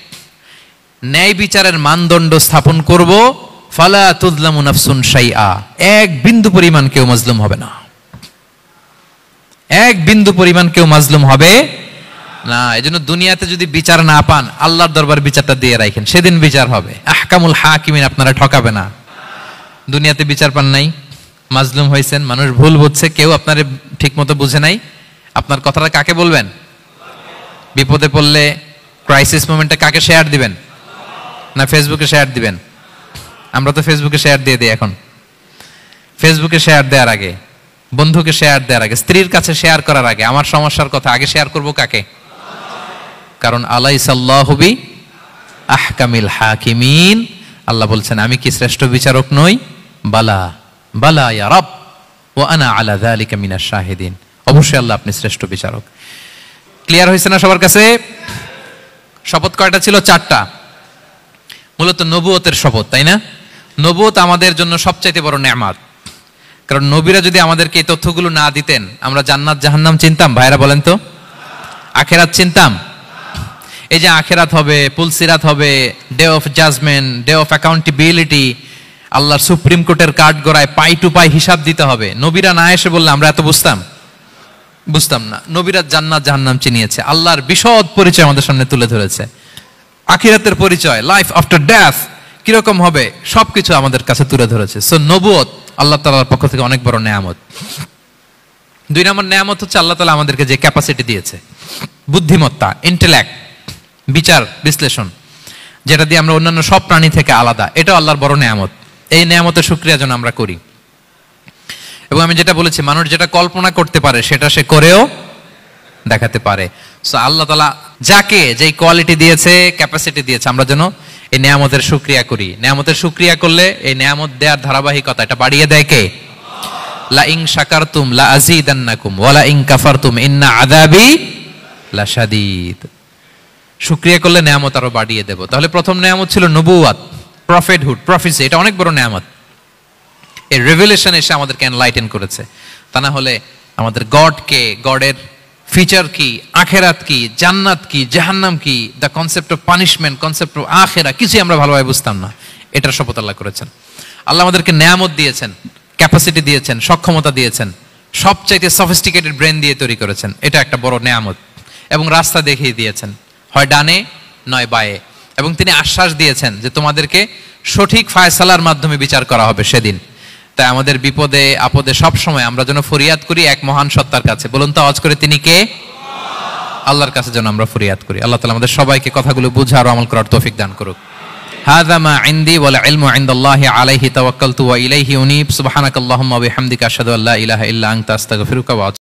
ন্যায় বিচারের মানদণ্ড স্থাপন করব, ফালা তুযলামু নাফসুন শাইআ, এক বিন্দু পরিমাণ কেউ মাজলুম হবে না, এক বিন্দু পরিমাণ কেউ মাজলুম হবে না। এজন্য দুনিয়াতে যদি বিচার না পান, আল্লাহর দরবার বিচারটা দিয়ে রাখেন, সেদিন বিচার হবে। আহকামুল হাকিমিন আপনারা ঠকাবে না। দুনিয়াতে বিচার পান নাই, মাজলুম হয়েছেন, মানুষ ভুল বুঝছে, কেউ আপনারে ঠিক মতো বুঝে নাই, আপনার কথাটা কাকে বলবেন? বিপদে পড়লে ক্রাইসিস মোমেন্টে কাকে শেয়ার দিবেন? না ফেসবুকে শেয়ার দিবেন? আমরা তো ফেসবুকে শেয়ার দিয়ে দিই এখন। ফেসবুকে শেয়ার দেওয়ার আগে, বন্ধুকে শেয়ার দেওয়ার আগে, স্ত্রীর কাছে শেয়ার করার আগে আমার সমস্যার কথা আগে শেয়ার করব কাকে? কারণ আলাইসাল্লাহু বি আহকামিল হাকিমিন, আল্লাহ বলছেন আমি কি শ্রেষ্ঠ বিচারক নই? বালা বালা ইয়া রাব ওয়া আনা আলা যালিকা মিনাশ শাহিদিন, অবশ্যই আল্লাহ আপনি শ্রেষ্ঠ বিচারক। ক্লিয়ার হয়েছে না সবার কাছে? শপথ কয়টা ছিল? 4টা। মূলত নবুয়তের শপথ, তাই না? নবুয়ত আমাদের জন্য সবচাইতে বড় নেয়ামত। কারণ নবীরা যদি আমাদেরকে এই তথ্যগুলো না দিতেন, আমরা জান্নাত জাহান্নাম চিনতাম? ভাইরা বলেন তো, আখেরাত চিনতাম? এই যে আখেরাত হবে, পুলসিরাত হবে, day of judgement, day of accountability, আল্লাহর সুপ্রিম কোর্টের কাঠ গড়ায় পাই টু পাই হিসাব দিতে হবে, নবীরা না এসে বললে আমরা এত বুঝতাম না। নবীরা জান্নাত জাহান্নাম চিনিয়েছে, আল্লাহর বিশদ পরিচয় আমাদের সামনে তুলে ধরেছে, আখিরাতের পরিচয়, লাইফ আফটার ডেথ কিরকম হবে, সবকিছু আমাদের কাছে তুলে ধরেছে। সো নবুয়ত আল্লাহ তাআলার পক্ষ থেকে অনেক বড় নেয়ামত। 2 নম্বর নেয়ামত হচ্ছে আল্লাহ তাআলা আমাদেরকে যে ক্যাপাসিটি দিয়েছে, বুদ্ধিমত্তা, ইন্টেলেক্ট, বিচার বিশ্লেষণ, যেটা দিয়ে আমরা অন্যান্য সব প্রাণী থেকে আলাদা, এটা আল্লাহর বড় নেয়ামত। এই নিয়ামতের শুকরিয়া যেন আমরা করি। এবং আমি যেটা বলেছি, মানুষ যেটা কল্পনা করতে পারে সেটা সে করেও দেখাতে পারে। সো আল্লাহ তাআলা যাকে যেই কোয়ালিটি দিয়েছে, ক্যাপাসিটি দিয়েছে, আমরা যেন এই নিয়ামতের শুকরিয়া করি। নিয়ামতের শুকরিয়া করলে এই নিয়ামত দেওয়ার ধারাবাহিকতা এটা বাড়িয়ে দেয় কে? লা ইন শাকারতুম লা আযীদান্নাকুম ওয়া লা ইন কাফারতুম ইন্না আযাবি লাশাদীদ। শুকরিয়া করলে নিয়ামত আরো বাড়িয়ে দেব। তাহলে প্রথম নিয়ামত ছিল নবুওয়াত, প্রফেটহুড, প্রফেসি। এটা অনেক বড় নিয়ামত। এই রেভেলেশন এসে আমাদেরকে এনলাইটেন করেছে। তা না হলে আমাদের গডকে, গডের ফিচার কি, আখেরাত কি, জান্নাত কি, জাহান্নাম কি, the concept of punishment, concept of আখেরা, কিছুই আমরা ভালোভাবে বুঝতাম না। এটার শপথ আল্লাহ করেছেন। আল্লাহ আমাদেরকে নিয়ামত দিয়েছেন, ক্যাপাসিটি দিয়েছেন, সক্ষমতা দিয়েছেন, সবচাইতে সফিস্টিকেটেড ব্রেন দিয়ে তৈরি করেছেন। এটা একটা বড় নিয়ামত। এবং রাস্তা দেখিয়ে দিয়েছেন, হয় ডানে নয় বায়ে। এবং তিনি আশ্বাস দিয়েছেন যে তোমাদেরকে সঠিক ফায়সালার মাধ্যমে বিচার করা হবে সেদিন। তাই আমাদের বিপদে আপদে সব সময় আমরা যেন ফরিয়াদ করি এক মহান সত্তার কাছে। বলুন তো আওয়াজ করে, তিনি কে? আল্লাহর কাছে যেন আমরা ফরিয়াদ করি। আল্লাহ তাআলা আমাদের সবাইকে কথাগুলো বুঝার আর আমল করার তৌফিক দান করুক। হাযা মা ইনদি ওয়াল ইলমু ইনদাল্লাহি আলাইহি তাওয়াক্কালতু ওয়া ইলাইহি উনীব। সুবহানাকাল্লাহুম্মা ওয়া বিহামদিকা আশহাদু আল্লা ইলাহা ইল্লা আনতা আস্তাগফিরুকা ওয়া